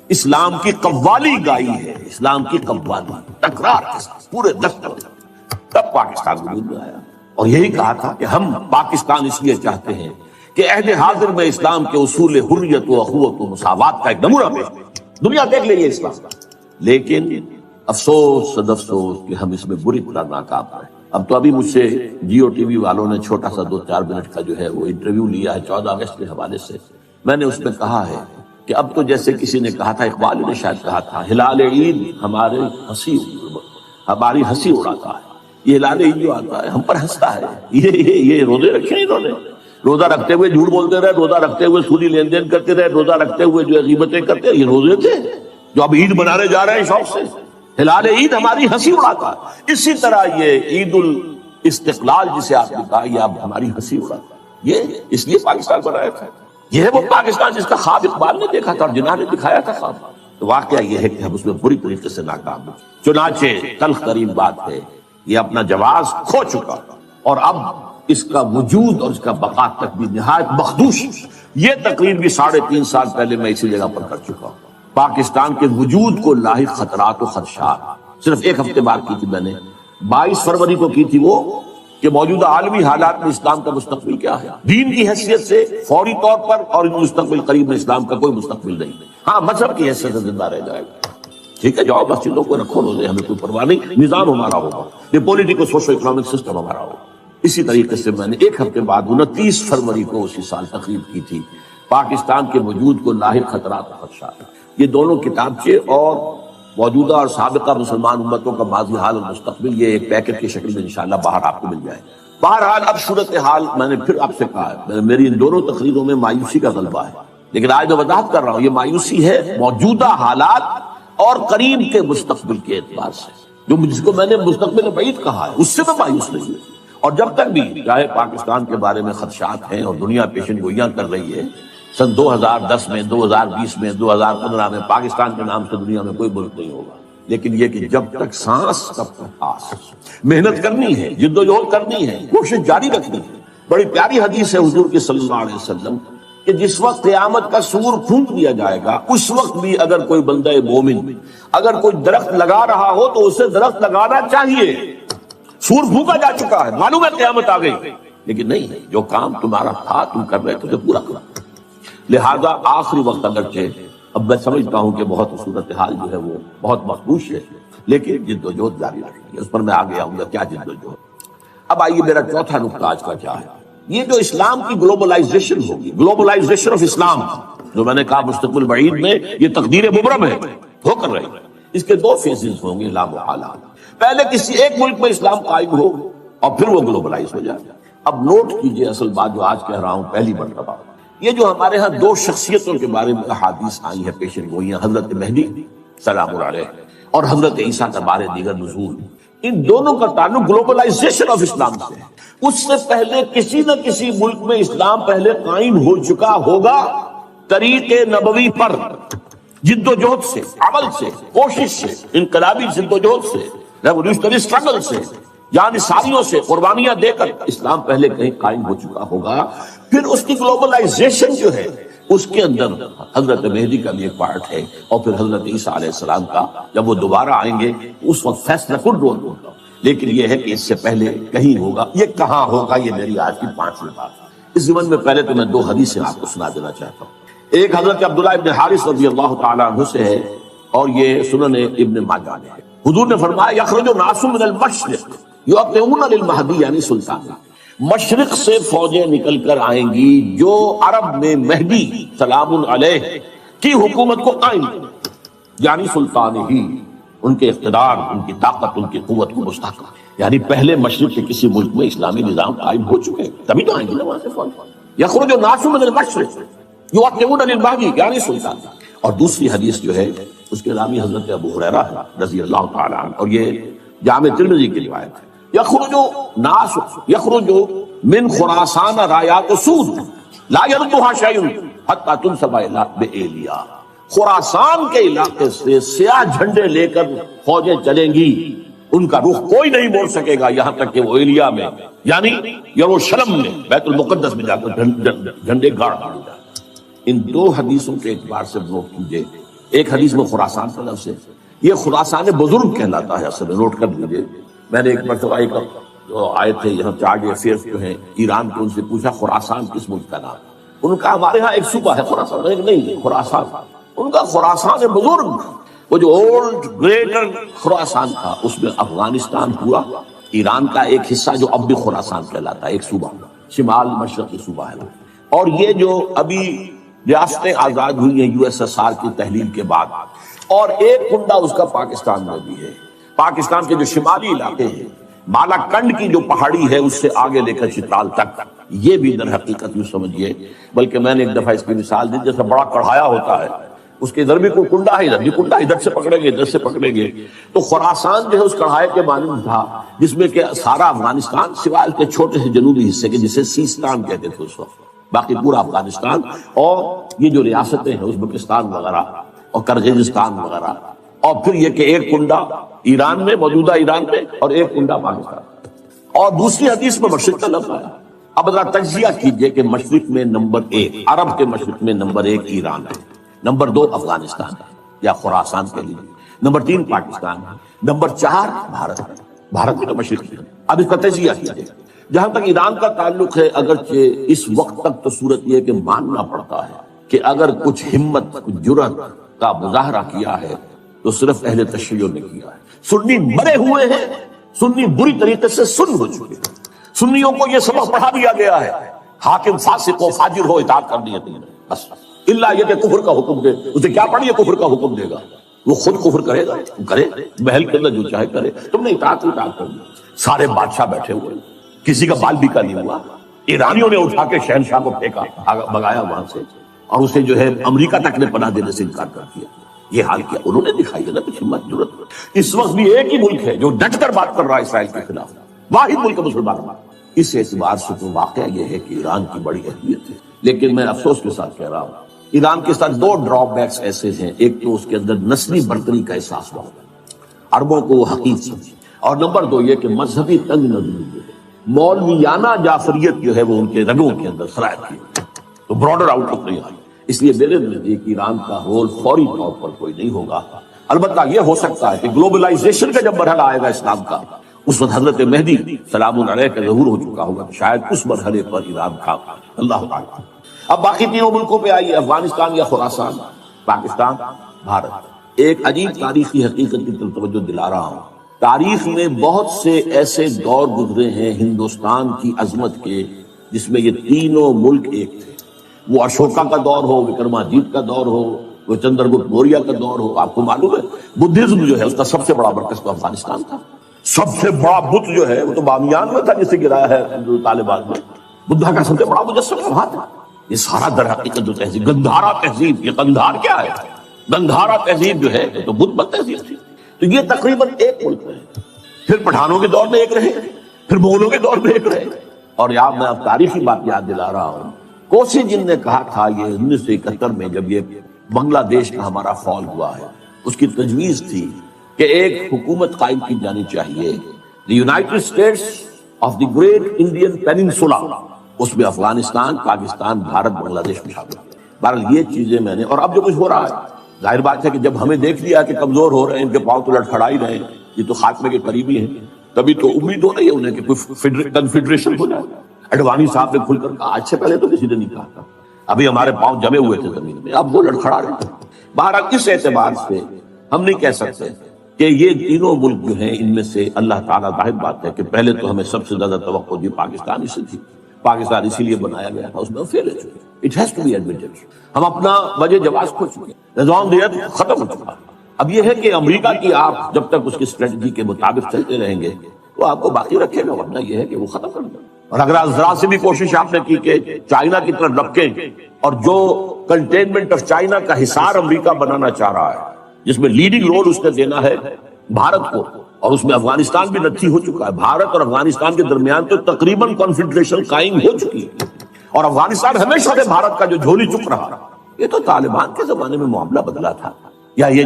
اسلام کی قوالی گائی ہے، اسلام کی قوالی تکرار کے ساتھ پورے 10 برس تب پاکستان وجود میں آیا، اور یہی کہا تھا کہ ہم پاکستان اس لیے چاہتے ہیں کہ عہد حاضر میں اسلام کے اصول حریت و اخوت و مساوات کا ایک نمونہ پیش کریں، دنیا دیکھ لے یہ اسلام۔ لیکن افسوس صد افسوس کہ ہم اس میں بری طرح ناکام رہے۔ اب تو ابھی مجھ سے جیو ٹی وی والوں نے چھوٹا سا 2-4 منٹ کا جو ہے وہ انٹرویو لیا ہے 14 اگست کے حوالے سے، میں نے اس میں کہا ہے کہ اب تو جیسے کسی نے کہا تھا، اقبال نے شاید کہا تھا، ہلال عید ہماری ہنسی اڑاتا ہے۔ یہ ہلال عید جو آتا ہے ہم پر ہنستا ہے، یہ روزے رکھے انہوں نے، روزہ رکھتے ہوئے جھوٹ بولتے رہے، روزہ رکھتے ہوئے سودی لین دین کرتے رہے، روزہ رکھتے ہوئے جو غیبتیں کرتے رہے، یہ روزے تھے جو اب عید منانے جا رہے ہیں شوق سے۔ ہلال عید ہماری ہنسی اڑاتا ہے، اسی طرح یہ عید الاستقلال جسے آپ نے کہا، یہ اب ہماری ہنسی اڑاتا ہے۔ یہ اس لیے پاکستان بنایا تھا، یہ ہے وہ پاکستان جس کا خواب اقبال نے دیکھا تھا اور جناح نے دکھایا تھا خواب۔ تو واقعہ یہ ہے کہ ہم اس میں بری طریقے سے ناکام ہیں۔ چنانچہ تلخ ترین بات ہے، یہ اپنا جواز کھو چکا اور اب اس کا وجود اور اس کا بقا تک بھی نہایت مخدوش۔ یہ تقریر بھی 3.5 سال پہلے میں اسی جگہ پر کر چکا ہوں۔ پاکستان کے وجود کو لاحق خطرات و خدشات، صرف 1 ہفتے بعد کی تھی میں نے، 22 فروری کو کی تھی وہ، کہ موجودہ عالمی حالات میں اسلام کا مستقبل کیا ہے، دین کی حیثیت سے فوری طور پر، اور مستقبل قریب میں اسلام کا کوئی مستقبل نہیں، ہاں مذہب کی حیثیت سے زندہ رہ جائے گا۔ ٹھیک ہے، جاؤ مسجدوں کو رکھو روزے، ہمیں کوئی پرواہ نہیں، نظام ہمارا ہوگا، یہ پولیٹیکل سوشو اکنامک سسٹم ہمارا ہوگا۔ اسی طریقے سے میں نے 1 ہفتے بعد 29 فروری کو اسی سال تقریر کی تھی، پاکستان کے وجود کو لاحق خطرات و خدشات۔ یہ دونوں کتابچے اور موجودہ اور سابقہ مسلمان امتوں کا ماضی حال اور مستقبل، یہ ایک پیکٹ کی شکل میں انشاءاللہ باہر آپ کو مل جائے۔ بہرحال اب صورتحال، میں نے پھر آپ سے کہا ہے، میری ان دونوں تقریروں میں مایوسی کا غلبہ ہے، لیکن آج میں وضاحت کر رہا ہوں، یہ مایوسی ہے موجودہ حالات اور قریب کے مستقبل کے اعتبار سے، جس کو میں نے مستقبل بعید کہا ہے اس سے میں مایوس نہیں ہوں۔ اور جب تک بھی چاہے پاکستان کے بارے میں خدشات ہیں اور دنیا پیشن گوئیاں کر رہی ہے، سن 2010 میں، 2020 میں، 2015 میں پاکستان کے نام سے دنیا میں کوئی ملک نہیں ہوگا، لیکن یہ کہ جب تک سانس تب تک آس، محنت کرنی ہے، جد و جہد کرنی ہے، کوشش جاری رکھنی ہے۔ بڑی پیاری حدیث ہے حضور کی صلی اللہ علیہ وسلم کہ جس وقت قیامت کا سور پھونک دیا جائے گا، اس وقت بھی اگر کوئی بندہ مومن اگر کوئی درخت لگا رہا ہو تو اسے درخت لگانا چاہیے۔ سور پھونکا جا چکا ہے، معلوم ہے قیامت آ گئی، لیکن نہیں، جو کام تمہارا تھا تم کر رہے تھے تو پورا کرو۔ لہذا آخری وقت اگرچہ اب میں سمجھتا ہوں کہ بہت صورتحال جو ہے وہ بہت مخدوش ہے، لیکن جد و جہد جاری رکھیں گے، اس پر میں آگے آؤں گا کیا جد و جہد۔ اب آئیے میرا چوتھا نقطہ آج کا کیا ہے، یہ جو اسلام کی گلوبلائزیشن ہوگی، گلوبلائزیشن آف اسلام، جو میں نے کہا مستقبل بعید میں یہ تقدیر مبرم ہے، ہو کر رہی ہے۔ اس کے 2 فیزز ہوں گے لا محالہ۔ پہلے کسی ایک ملک میں اسلام قائم ہو اور پھر وہ گلوبلائز ہو جائے۔ اب نوٹ کیجئے اصل بات جو آج کہہ رہا ہوں پہلی مرتبہ، یہ جو ہمارے ہاں 2 شخصیتوں کے بارے میں احادیث آئی ہے پیشن گوئیاں، حضرت مہدی سلام علیہ اور حضرت عیسیٰ کا بارے دیگر نزول، ان دونوں کا تعلق گلوبلائزیشن آف اسلام سے ہے۔ اس سے پہلے کسی نہ کسی ملک میں اسلام پہلے قائم ہو چکا ہوگا، طریق نبوی پر، جد و جہد سے، عمل سے، کوشش سے، انقلابی جد و جہد سے، ریولیوشنری اسٹرگل سے، یعنی ساریوں سے قربانیاں دے کر اسلام پہلے کہیں قائم ہو چکا ہوگا۔ پھر اس کی گلوبلائزیشن جو ہے اس کے اندر حضرت مہدی کا بھی ایک پارٹ ہے، اور پھر حضرت عیسیٰ علیہ السلام کا جب وہ دوبارہ آئیں گے اس وقت فیصلہ کن رول ہوگا، لیکن یہ ہے کہ اس سے پہلے کہیں ہوگا۔ یہ کہاں ہوگا، یہ میری آج کی 5ویں بات ہے۔ اس ضمن میں پہلے تو میں 2 حدیثیں آپ کو سنا دینا چاہتا ہوں۔ ایک حضرت عبداللہ ابن حارث رضی اللہ تعالیٰ عنہ سے ہے اور یہ سنن ابن ماجہ میں ہے. حضور نے فرمایا یخرج الناس من المشرق یؤتون للمہدی یعنی سلطان. مشرق سے فوجیں نکل کر آئیں گی جو عرب میں مہدی سلام علیہ کی حکومت کو قائم کریں، یعنی سلطان ہی، ان کے اقتدار، ان کی طاقت، ان کی قوت کو مستحکم. یعنی پہلے مشرق کے کسی ملک میں اسلامی نظام قائم ہو چکے، تبھی تو آئیں گے نا وہاں سے فوج. یخرج الناس من المشرق یؤتون للمہدی یعنی سلطان. اور دوسری حدیث جو ہے اس کے راوی حضرت ابو ہریرہ رضی اللہ تعالی عنہ، اور یہ جامع ترمذی کی روایت ہے. یخرج من خراسان رایات سود لا یردها شیء حتی تنصب بایلیا. خراسان کے علاقے سے سیاہ جھنڈے لے کر فوجیں چلیں گی، ان کا رخ کوئی نہیں موڑ سکے گا یہاں تک کہ وہ ایلیا میں یعنی یروشلم میں بیت المقدس میں جا کر جھنڈے گاڑ ڈالے جائیں. ان دو حدیثوں کے اعتبار سے نوٹ کیجئے. ایک حدیث میں خراسان کا لفظ ہے، یہ خراسان بزرگ کہلاتا ہے اصل میں، نوٹ کر لیجئے. میں نے ایک مرتبہ ایک جو آئے تھے یہاں چارج افیئرز جو ہیں ایران کے، ان سے پوچھا خراسان کس ملک کا نام؟ ان کا ہمارے ہاں ایک صوبہ ہے خراسان. نہیں، خراسان ان کا خراسان بزرگ، وہ جو اولڈ گریٹر خراسان تھا اس میں افغانستان پورا، ایران کا ایک حصہ جو اب بھی خراسان کہلاتا ہے، ایک صوبہ شمال مشرقی صوبہ ہے. اور یہ جو ابھی ریاستیں آزاد ہوئی ہیں یو ایس ایس آر کی تحلیل کے بعد، اور ایک کنڈا اس کا پاکستان میں بھی ہے. پاکستان کے جو شمالی علاقے ہیں، بالا کنڈ کی جو پہاڑی ہے اس سے آگے لے کر چترال تک، یہ بھی در حقیقت یوں سمجھیے. بلکہ میں نے ایک دفعہ اس کی مثال دی، جیسے بڑا کڑھایا ہوتا ہے، اس کے ادھر بھی کوئی کنڈا ہے، ادھر بھی کنڈا، ادھر سے پکڑیں گے ادھر سے پکڑیں گے. تو خراسان جو ہے اس کڑھائے کے مانند تھا، جس میں کہ سارا افغانستان سوائے کے چھوٹے سے جنوبی حصے کے جسے سیستان کہتے تھے اس وقت، باقی پورا افغانستان اور یہ جو ریاستیں ہیں ازبکستان وغیرہ اور کرغزستان وغیرہ، اور پھر یہ کہ ایک کنڈا ایران میں، موجودہ ایران میں، اور ایک کنڈا پاکستان. اور دوسری حدیث میں مشرق کا لفظ آیا. اب ذرا تجزیہ کیجئے کہ مشرق میں نمبر 1 عرب کے مشرق میں نمبر 1 ایران ہے، نمبر 2 افغانستان یا خراسان کے لیے، نمبر 3 پاکستان، نمبر 4 بھارت. بھارت بھی تو مشرق ہے. اب اس کا تجزیہ کیجئے. جہاں تک ایران کا تعلق ہے، اگرچہ اس وقت تک تو صورت یہ کہ ماننا پڑتا ہے کہ اگر کچھ ہمت، کچھ جرأت کا مظاہرہ کیا ہے تو صرف اہل تشیع نے کیا ہے. سنی مرے ہوئے ہیں، سنی بری طریقے سے سن ہو چکے ہیں. سنیوں کو یہ سبق پڑھا دیا گیا ہے، حاکم فاسق ہو فاجر ہو اطاعت کرنی ہے تین، بس اللہ یہ کہ کفر کا حکم دے، اسے کیا پڑھیے کفر کا حکم دے گا، وہ خود کفر کرے گا، کرے محل کے اندر جو چاہے کرے. تم نے اطاعت کرنی. سارے بادشاہ بیٹھے ہوئے، کسی کا بال بھی کا نہیں ہوا. ایرانیوں نے اٹھا کے شہنشاہ کو پھینکا، بگایا وہاں سے، اور اسے جو ہے امریکہ تک نے پناہ دینے سے انکار کر دیا. یہ حال کیا انہوں نے دکھائی ہے نا کچھ ہمت جرأت. اس وقت بھی ایک ہی ملک ہے جو ڈٹ کر بات کر رہا ہے اسرائیل کے خلاف، واحد ملک مسلمان. اس اعتبار سے تو واقعہ یہ ہے کہ ایران کی بڑی اہمیت ہے. لیکن میں افسوس کے ساتھ کہہ رہا ہوں ایران کے ساتھ 2 ڈرا بیکس ایسے ہیں. ایک تو اس کے اندر نسلی برتری کا احساس بہت ہے، عربوں کو وہ حقیق سمجھے، اور نمبر 2 یہ کہ مذہبی تنگ نظری جو ہے، مولویانہ جعفریت جو ہے وہ ان کے رگوں کے اندر سرایت کی، تو براڈر آؤٹ لک نہیں آئی. اس لیے میرے نزدیک ایران کا رول فوری طور پر کوئی نہیں ہوگا. البتہ یہ ہو سکتا ہے کہ گلوبلائزیشن کا جب مرحلہ آئے گا اسلام کا، اس وقت حضرت مہدی سلام علیہ کا ظہور ہو چکا ہوگا، شاید اس مرحلے پر ایران کا اللہ تعالیٰ. اب باقی تینوں ملکوں پہ آئیے، افغانستان یا خراسان، پاکستان، بھارت. ایک عجیب تاریخی حقیقت کی طرف توجہ دلا رہا ہوں. تاریخ میں بہت سے ایسے دور گزرے ہیں ہندوستان کی عظمت کے جس میں یہ تینوں ملک ایک تھے. وہ اشوکا کا دور ہو، وکرماجیت کا دور ہو، وہ چندر گپت موریہ کا دور ہو. آپ کو معلوم ہے بدھزم جو ہے اس کا سب سے بڑا مرکز تو افغانستان تھا. سب سے بڑا بت جو ہے وہ تو بامیان میں تھا جسے گرایا ہے طالبان میں. بدھا کا سب سے بڑا مجسمہ وہاں تھا. یہ سارا در حقیقت جو تہذیب گندھارا تہذیب، یہ گندھار کیا ہے؟ گندھارا تہذیب جو ہے تو بدھ مت تہذیب تھی. تو یہ تقریباً ایک ملک ہے. پھر پٹھانوں کے دور میں ایک رہے، پھر مغلوں کے دور میں ایک رہے. اور یہاں میں اب تاریخی بات یاد دلا رہا ہوں، کوسی جن نے کہا تھا یہ 1971 میں جب یہ بنگلہ دیش کا ہمارا فال ہوا ہے، اس کی تجویز تھی کہ ایک حکومت قائم کی جانی چاہیے، the United States of the Great Indian Peninsula. اس میں افغانستان، پاکستان، بھارت، بنگلہ دیش میں شامل. بہرحال یہ چیزیں میں نے، اور اب جو کچھ ہو رہا ہے ظاہر بات ہے کہ جب ہمیں دیکھ لیا کہ کمزور ہو رہے ہیں، ان کے پاؤں تو لڑکھڑا ہی رہے، یہ تو خاتمے کے قریبی ہیں، تبھی تو امید ہو رہی ہے انہیں کہ کوئی کنفیڈریشن ہو جائے. اڈوانی صاحب نے کھل کر کہا، آج سے پہلے تو کسی نے نہیں کہا تھا. ابھی ہمارے پاؤں جمے ہوئے تھے زمین میں، اب وہ لڑکھڑا رہے ہیں۔ بہرحال اس اعتبار سے ہم نہیں کہہ سکتے کہ یہ تینوں ملک جو ہیں ان میں سے اللہ تعالیٰ، ظاہر بات ہے کہ پہلے تو ہمیں سب سے زیادہ توقع دی پاکستان ہی سے تھی، پاکستان اسی لیے بنایا گیا تھا، اس میں فیل ہو چکے، it has to be admitted, ہم اپنا وجہ جواز کھو چکے، نظام دیت ختم ہو چکا۔ اب یہ ہے کہ امریکہ کی آپ جب تک اس کی اسٹریٹجی کے مطابق چلتے رہیں گے تو آپ کو باقی رکھے گا، ورنہ یہ ہے کہ وہ ختم کر دیں۔ اور اگر ذرا سے بھی کوشش آپ نے کی کہ چائنا کی طرف لپکیں، اور جو کنٹینمنٹ آف چائنا کا حصار امریکہ بنانا چاہ رہا ہے، جس میں لیڈنگ رول اس نے دینا ہے بھارت کو، اور اس میں افغانستان بھی نتھی ہو چکا ہے، بھارت اور افغانستان کے درمیان تو تقریباً کانفیڈریشن قائم ہو چکی ہے، اور افغانستان ہمیشہ سے بھارت کا جو جھولی چک رہا، یہ تو طالبان کے زمانے میں معاملہ بدلا تھا، یا یہ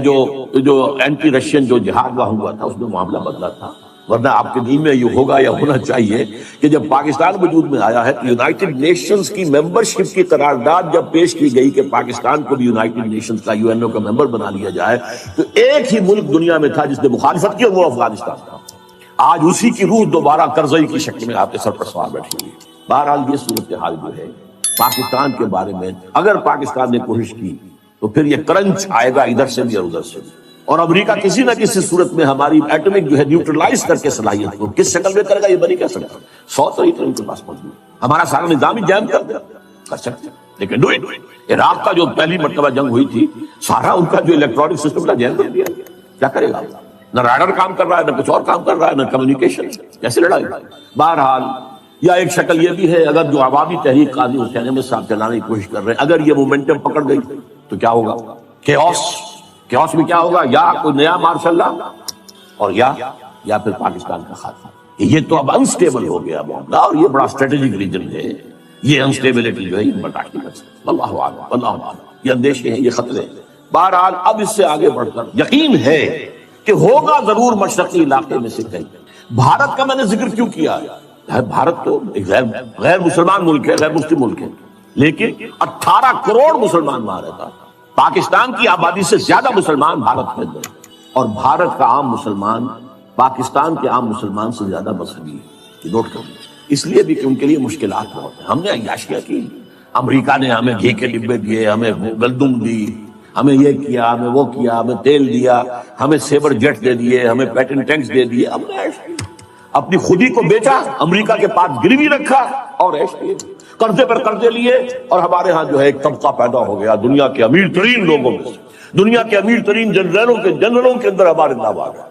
جو اینٹی رشین جو جہاد وہاں ہوا تھا اس میں معاملہ بدلا تھا، ورنہ آپ کے دل میں یہ ہوگا یا ہونا چاہیے کہ جب پاکستان وجود میں آیا ہے تو یونائٹڈ نیشنز کی ممبرشپ کی قرارداد جب پیش کی گئی کہ پاکستان کو بھی یونائٹڈ نیشنز کا یو این او کا ممبر بنا لیا جائے، تو ایک ہی ملک دنیا میں تھا جس نے مخالفت کی، اور وہ افغانستان تھا۔ آج اسی کی روح دوبارہ کرزئی کی شکل میں آپ کے سر پر سوار بیٹھی ہوئی ہے۔ بہرحال یہ صورتحال جو ہے پاکستان کے بارے میں، اگر پاکستان نے کوشش کی تو پھر یہ کرنچ آئے گا ادھر سے بھی اور ادھر سے بھی، اور امریکہ کسی نہ کسی صورت میں ہماری ایٹمک جو ہے نیوٹرلائز کر کے صلاحیت کو کس شکل میں کرے گا یہ میں نہیں کہہ سکتا، 100 طریقے ان کے پاس موجود ہے، ہمارا سارا نظام ہی جام کر سکتے ہیں، لیکن ڈو اٹ۔ عراق کا جو پہلی مرتبہ جنگ ہوئی تھی، سارا ان کا جو الیکٹرانک سسٹم کا جام کر دیا، کیا کرے گا؟ نہ رائڈر کام کر رہا ہے، نہ کچھ اور کام کر رہا ہے، نہ کمیونیکیشن، کیسے لڑائی؟ بہرحال یا ایک شکل یہ بھی ہے، اگر جو عوامی تحریک قاضی حسین احمد صاحب چلانے کی کوشش کر رہے ہیں، اگر یہ مومنٹم پکڑ گئی تو کیا ہوگا؟ کیوس میں کیا ہوگا؟ یا کوئی نیا مارشل لا، اور یا پھر پاکستان کا خاتمہ۔ یہ تو اب انسٹیبل ہو گیا معاملہ، اور یہ بڑا اسٹریٹجک ریجن ہے، یہ انسٹیبلٹی جو ہے یہ برداشت نہیں کر سکتے۔ اللہ اعلم، اللہ اعلم، یہ اندیشے ہیں، یہ خطرے ہیں۔ بہرحال اب اس سے آگے بڑھ کر یقین ہے کہ ہوگا ضرور مشرقی علاقے میں سے کہیں۔ بھارت کا میں نے ذکر کیوں کیا ہے؟ بھارت تو ایک غیر مسلمان ملک ہے، غیر مسلم ملک ہے، لیکن 18 کروڑ مسلمان وہاں رہتا ہے۔ پاکستان کی آبادی سے زیادہ مسلمان بھارت میں ہیں، اور بھارت کا عام مسلمان پاکستان کے عام مسلمان سے زیادہ مذہبی ہے، یہ نوٹ کر لیں۔ اس لیے بھی کہ ان کے لیے مشکلات بہت ہیں۔ ہم نے عیاشیاں کی، امریکہ نے ہمیں گھی کے ڈبے دیے، ہمیں گندم دی، ہمیں یہ کیا، ہمیں وہ کیا، ہمیں تیل دیا، ہمیں سیبر جیٹ دے دیے، ہمیں پیٹن ٹینکس دے دیے، ہم نے عیش کی، اپنی خودی کو بیچا، امریکہ کے پاس گروی رکھا اور عیش کیے، قرضے پر قرضے لیے، اور ہمارے ہاں جو ہے ایک طبقہ پیدا ہو گیا دنیا کے امیر ترین لوگوں میں سے، دنیا کے امیر ترین جنرلوں کے اندر ہمارے نام آ گیا۔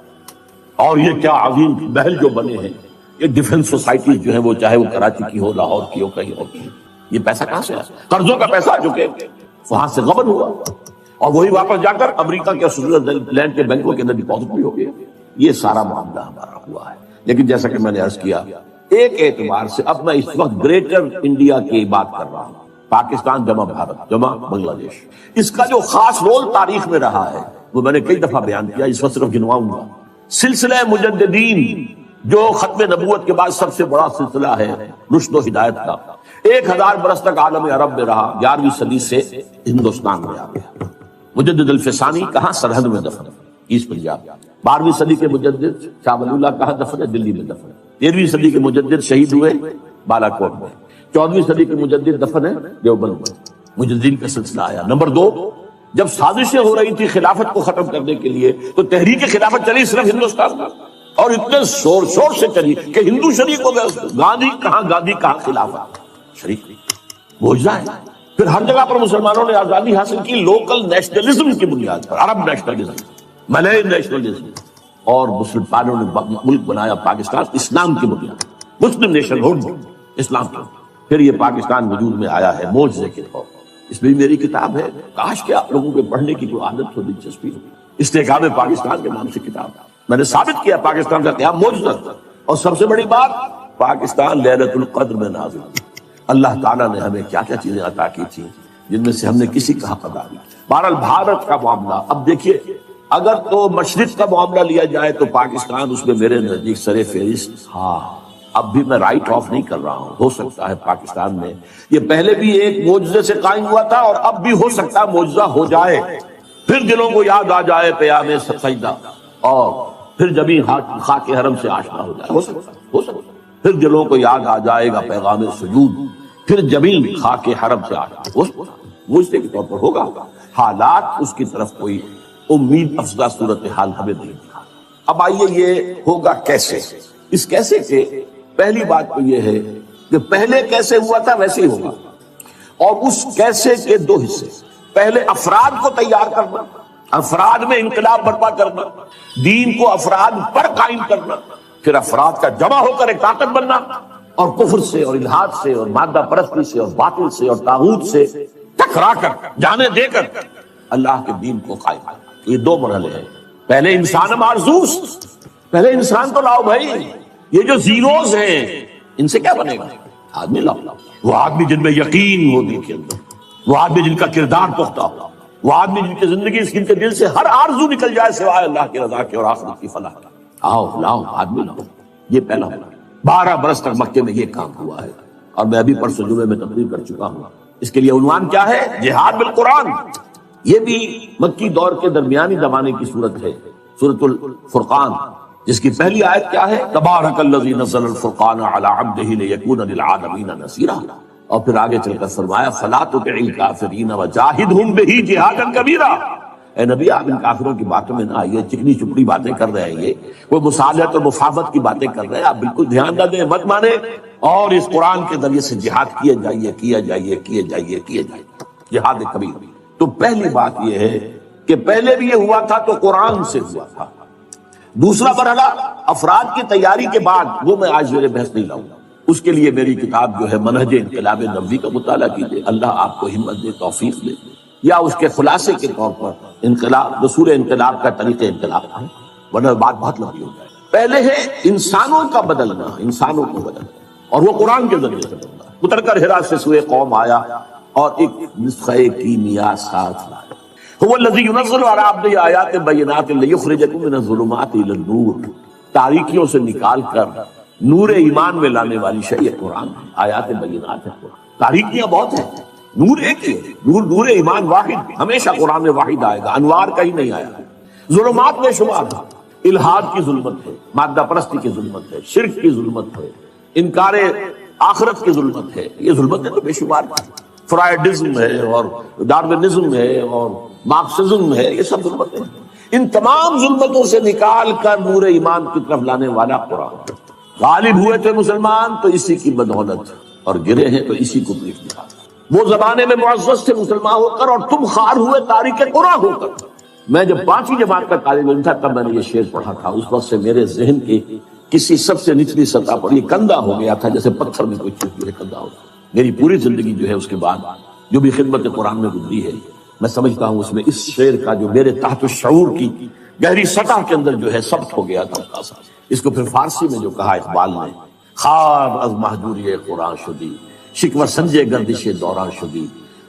اور یہ کیا عظیم محل جو بنے ہیں، یہ ڈیفنس سوسائٹیز جو ہیں، وہ چاہے وہ کراچی کی ہو، لاہور کی ہو، کہیں اور کی ہو، یہ پیسہ کہاں سے آیا؟ قرضوں کا پیسہ جو کہ وہاں سے غبن ہوا، اور وہی واپس جا کر امریکہ کے سوئٹزرلینڈ کے بینکوں کے اندر ڈپازٹ بھی ہو گیا۔ یہ سارا معاملہ ہمارا ہوا ہے۔ لیکن جیسا کہ میں نے عرض کیا، ایک اعتبار سے اب میں اس وقت گریٹر انڈیا کی بات کر رہا ہوں، پاکستان جمع بھارت جمع بنگلہ دیش، اس کا جو خاص رول تاریخ میں رہا ہے وہ میں نے کئی دفعہ بیان کیا، اس وقت صرف گنواؤں گا۔ سلسلہ مجددین جو ختم نبوت کے بعد سب سے بڑا سلسلہ ہے رشد و ہدایت کا، 1000 برس تک عالم عرب میں رہا، 11ویں صدی سے ہندوستان میں آ گیا۔ مجدد الفسانی کہاں؟ سرحد میں دفن ہے، ایسٹ پنجاب۔ 12ویں صدی کے مجدد شاہ ولی اللہ کہاں دفن ہے؟ دلی میں دفن ہے۔ 13ویں صدی کے مجدد شہید ہوئے بالا کوٹ میں۔ 14ویں صدی کے مجدد دفن ہے دیوبند میں۔ مجددین کا سلسلہ آیا۔ نمبر 2، جب سازشیں ہو رہی تھی خلافت کو ختم کرنے کے لیے تو تحریک خلافت چلی صرف ہندوستان میں، اور اتنے شور سے چلی کہ ہندو شریک ہو گئے۔ گاندھی کہاں خلافت شریک، معجزہ ہے۔ پھر ہر جگہ پر مسلمانوں نے آزادی حاصل کی، لوکل نیشنلزم کی بنیاد پر، عرب نیشنلزم، ملئی نیشنلزم، اور مسلمانوں نے ملک بنایا پاکستان اسلام کی بنیاد، مسلم نیشن ہوڈ اسلام کی۔ پھر یہ پاکستان وجود میں آیا ہے معجزے کے طور پر۔ اس میں میری کتاب ہے، کاش کہ آپ لوگوں کے پڑھنے کی جو عادت ہو، دلچسپی ہو، استحکام پاکستان کے نام سے کتاب میں نے ثابت کیا پاکستان کا قیام معجزہ، اور سب سے بڑی بات پاکستان لیلۃ القدر میں نازل ہوئی۔ اللہ تعالیٰ نے ہمیں کیا کیا چیزیں عطا کی تھی جن میں سے ہم نے کسی کا حق ادا نہیں۔ بہرحال بھارت کا معاملہ، اب دیکھیے، اگر تو مشرق کا معاملہ لیا جائے تو پاکستان اس میں میرے نزدیک سر فہرست۔ ہاں، اب بھی میں رائٹ آف نہیں کر رہا ہوں، ہو سکتا ہے پاکستان میں یہ پہلے بھی ایک معجزے سے قائم ہوا تھا، اور اب بھی ہو سکتا ہے معجزہ ہو جائے، پھر دلوں کو یاد آ جائے پیام سجدہ، اور پھر جبھی خاک حرم سے آشنا ہو جائے، ہو سکتا پھر دلوں کو یاد آ جائے گا پیغام سجود، پھر جمیل خاک حرم سے آیا گوشتے کے طور پر ہوگا، حالات اس کی طرف کوئی امید افزا صورتحال ہمیں نہیں دکھا۔ اب آئیے یہ ہوگا کیسے؟ اس کیسے کے پہلی بات تو یہ ہے کہ پہلے کیسے ہوا تھا ویسے ہی ہوگا، اور اس کیسے کے دو حصے، پہلے افراد کو تیار کرنا، افراد میں انقلاب برپا کرنا، دین کو افراد پر قائم کرنا، پھر افراد کا جمع ہو کر ایک طاقت بننا، اور کفر سے اور الحاد سے اور مادہ پرستی سے اور باطل سے اور طاغوت سے ٹکرا کر جانے دے کر اللہ کے دین کو قائم کرنا۔ یہ دو مرحلے ہیں۔ پہلے انسان معرزوز، پہلے انسان تو لاؤ بھائی، یہ جو زیروز ہیں ان سے کیا بنے گا؟ آدمی لاؤ، وہ آدمی جن میں یقین ہو دل کے اندر، وہ آدمی جن کا کردار پختہ ہو، وہ آدمی جن کی زندگی جن کے دل سے ہر آرزو نکل جائے سوائے اللہ کی رضا کے اور آخرت کی فلاح کا۔ آؤ لاؤ آدمی لاؤ، یہ پہلا ہوا۔ 12 برس تک مکے میں یہ کام ہوا ہے، اور میں ابھی پرسوں جمعے میں تقریر کر چکا ہوں۔ اس کے لیے عنوان کیا ہے؟ جہاد بالقرآن۔ یہ بھی مکی دور کے درمیانی زمانے کی صورت ہے، سورۃ الفرقان، جس کی پہلی آیت کیا ہے؟ تبارک الذی نزل الفرقان علی عبدہ لیکون للعالمین نذیرا، اور پھر آگے چل کر فرمایا فلا تطع الکافرین وجاہدہم بہ جہادا کبیرا۔ اے نبی آپ ان کافروں کی باتوں میں نہ آئیے، چکنی چپڑی باتیں کر رہے ہیں، یہ وہ مصالحت اور مفاہمت کی باتیں کر رہے ہیں، آپ بالکل دھیان نہ دیں، مت مانیں، اور اس قرآن کے ذریعے سے جہاد کیے جائیے کیے جائیے کیے جائیے کیے جائیے، جہاد کبیر۔ تو پہلی بات یہ ہے کہ پہلے بھی یہ ہوا تھا تو قرآن سے ہوا تھا۔ دوسرا مرحلہ افراد کی تیاری کے بعد، وہ میں آج میرے بحث نہیں لاؤں گا، اس کے لیے میری کتاب جو ہے منہج انقلاب نبوی کا مطالعہ کیجیے، اللہ آپ کو ہمت دے، توفیق دے، یا اس کے خلاصے کے طور پر انقلاب، رسول انقلاب کا طریقہ انقلاب ہے، ورنہ بات بہت لمبی ہو جائے۔ پہلے ہے انسانوں کا بدلنا، انسانوں کو بدلنا، اور وہ قرآن کے ذریعے سے بدلنا۔ اتر کر ہرا سے سوئے قوم آیا اور ایک نسخہ کیمیا ساتھ لایا۔ هو الذی ینزل علی عبدہ آیات بینات لیخرجکم من الظلمات الی النور، تاریکیوں سے نکال کر نور ایمان میں لانے والی شیء قرآن، آیات بینات ہے قرآن۔ تاریکیاں بہت ہیں، نور ایک ہی ہے، نور ایمان واحد، ہمیشہ قرآن میں واحد آئے گا، انوار کہیں نہیں آیا ہے۔ ظلمات میں شمار ہے، الحاد کی ظلمت ہے، مادہ پرستی کی ظلمت ہے، شرک کی ظلمت ہے، انکار آخرت کی ظلمت ہے، یہ ظلمتیں تو بے شمار ہیں۔ فرائیڈزم ہے اور ڈارونزم ہے اور مارکسزم ہے، یہ سب ظلمتیں ہیں۔ ان تمام ظلمتوں سے نکال کر نور ایمان کی طرف لانے والا قرآن۔ غالب ہوئے تھے مسلمان تو اسی کی بدولت، اور گرے ہیں تو اسی کو پیٹ دکھا۔ وہ زمانے میں معزز تھے مسلمان ہو کر، اور تم خار ہوئے تاریخ قرآن ہو کر۔ میں جب 5ویں جماعت کا طالب علم تھا تب میں نے یہ شعر پڑھا تھا، اس وقت سے میرے ذہن کی کسی سب سے نچلی سطح پر یہ کندھا ہو گیا تھا، جیسے پتھر میں کوئی چیز جو ہے کندھا ہو گیا۔ میری پوری زندگی جو ہے اس کے بعد جو بھی خدمت قرآن میں گزری ہے، میں سمجھتا ہوں اس میں اس شعر کا جو میرے تحت الشعور کی گہری سطح کے اندر جو ہے ثبت ہو گیا تھا۔ اس کو پھر فارسی میں جو کہا اقبال نے، خواب از محجوری قرآن شدی، شکوہ سنجے گردش دوران شدی،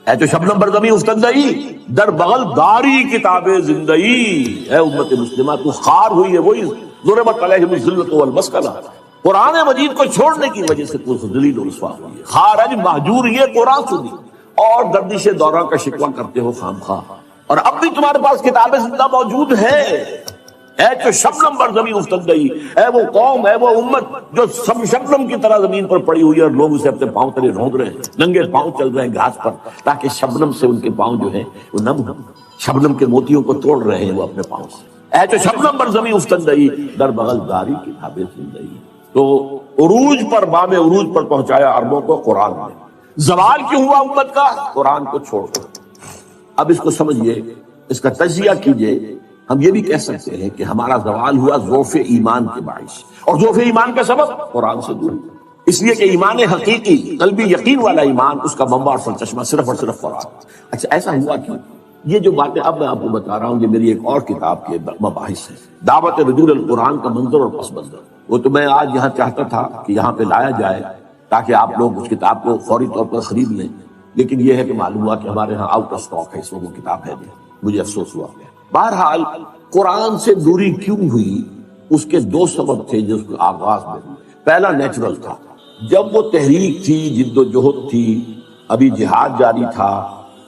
اے تو شبنم بر زمین افتندئی، در بغل داری کتاب زندئی۔ اے امت مسلمہ تو خار ہوئی ہے، وہی ضربت علیہم الذلۃ والمسکنہ، قرآن مجید کو چھوڑنے کی وجہ سے تو ذلیل و رسوا ہوئی ہے۔ خارج محجور یہ قرآن شدی، اور گردش دوران کا شکوہ کرتے ہو خام خواہ، اور اب بھی تمہارے پاس کتاب زندہ موجود ہے۔ اے تو شبنم بر زمین افتندئی، اے وہ قوم، اے وہ امت جو سب شبنم کی طرح زمین پر پڑی ہوئی ہے، اور لوگ اسے اپنے پاؤں تلے رونگ رہے ہیں، ننگے پاؤں چل رہے ہیں گھاس پر، تاکہ شبنم سے ان کے پاؤں جو ہیں وہ نم ہوں، شبنم کے موتیوں کو توڑ رہے ہیں وہ اپنے پاؤں سے۔ اے تو شبنم بر زمین افتندئی، در بغل داری کتاب زندئی۔ تو عروج پر، بام عروج پر پہنچایا عربوں کو قرآن نے۔ زوال کیوں ہوا امت کا؟ قرآن کو چھوڑ کر۔ اب اس کو سمجھیے، اس کا تجزیہ کیجئے۔ ہم یہ بھی کہہ سکتے ہیں کہ ہمارا زوال ہوا ضعف ایمان کے باعث، اور ضعف ایمان کا سبب قرآن سے دوری، اس لیے کہ ایمان حقیقی، قلبی یقین والا ایمان، اس کا منبع اور سرچشمہ صرف اور صرف قرآن۔ اچھا ایسا ہوا کیوں؟ یہ جو باتیں اب میں آپ کو بتا رہا ہوں، یہ میری ایک اور کتاب کے مباحث ہے، دعوت رجوع القرآن کا منظر اور پس منظر۔ وہ تو میں آج یہاں چاہتا تھا کہ یہاں پہ لایا جائے تاکہ آپ لوگ اس کتاب کو فوری طور پر خرید لیں، لیکن یہ ہے کہ معلوم ہوا کہ ہمارے ہاں آؤٹ آف اسٹاک ہے، اس وقت وہ کتاب ہے نہیں، مجھے افسوس ہوا۔ بہرحال قرآن سے دوری کیوں ہوئی؟ اس کے دو سبب تھے جو اس کے آغاز میں۔ پہلا نیچرل تھا، جب وہ تحریک تھی، جد و جہد تھی، ابھی جہاد جاری تھا،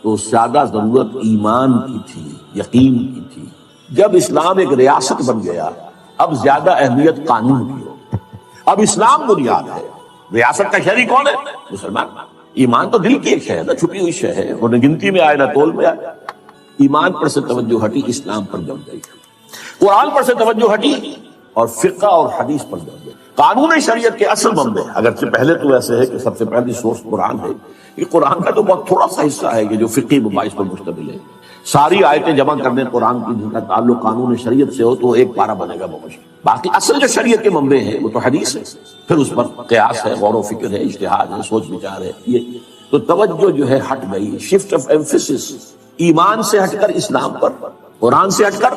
تو زیادہ ضرورت ایمان کی تھی، یقین کی تھی۔ جب اسلام ایک ریاست بن گیا، اب زیادہ اہمیت قانون کی ہو۔ اب اسلام بنیاد ہے، ریاست کا شہری کون ہے؟ مسلمان۔ ایمان تو دل کی ایک شے ہے نا، چھپی ہوئی شے ہے، وہ نہ گنتی میں آئے نہ تول میں آئے۔ ایمان پر سے توجہ ہٹی، اسلام پر جم گئی، قرآن پر سے توجہ ہٹی اور فقہ اور حدیث پر جم گئی۔ قانون شریعت کے اصل منبع، اگرچہ پہلے تو ایسے ہے کہ سب سے پہلی سورس قرآن ہے، یہ قرآن کا تو بہت تھوڑا سا حصہ ہے کہ جو فقہی مباحث پر مشتمل ہے۔ ساری آیتیں جمع کرنے قرآن کی جن کا تعلق قانون شریعت سے ہو تو ایک پارہ بنے گا بمشق۔ باقی اصل جو شریعت کے منبع ہے وہ تو حدیث ہے، پھر اس پر قیاس ہے، غور و فکر ہے، اجتہاد ہے، سوچ بچار ہے۔ یہ تو توجہ جو ہے ہٹ گئی، شفٹ آف ایمفیسس، ایمان سے ہٹ کر اسلام پر، قرآن سے ہٹ کر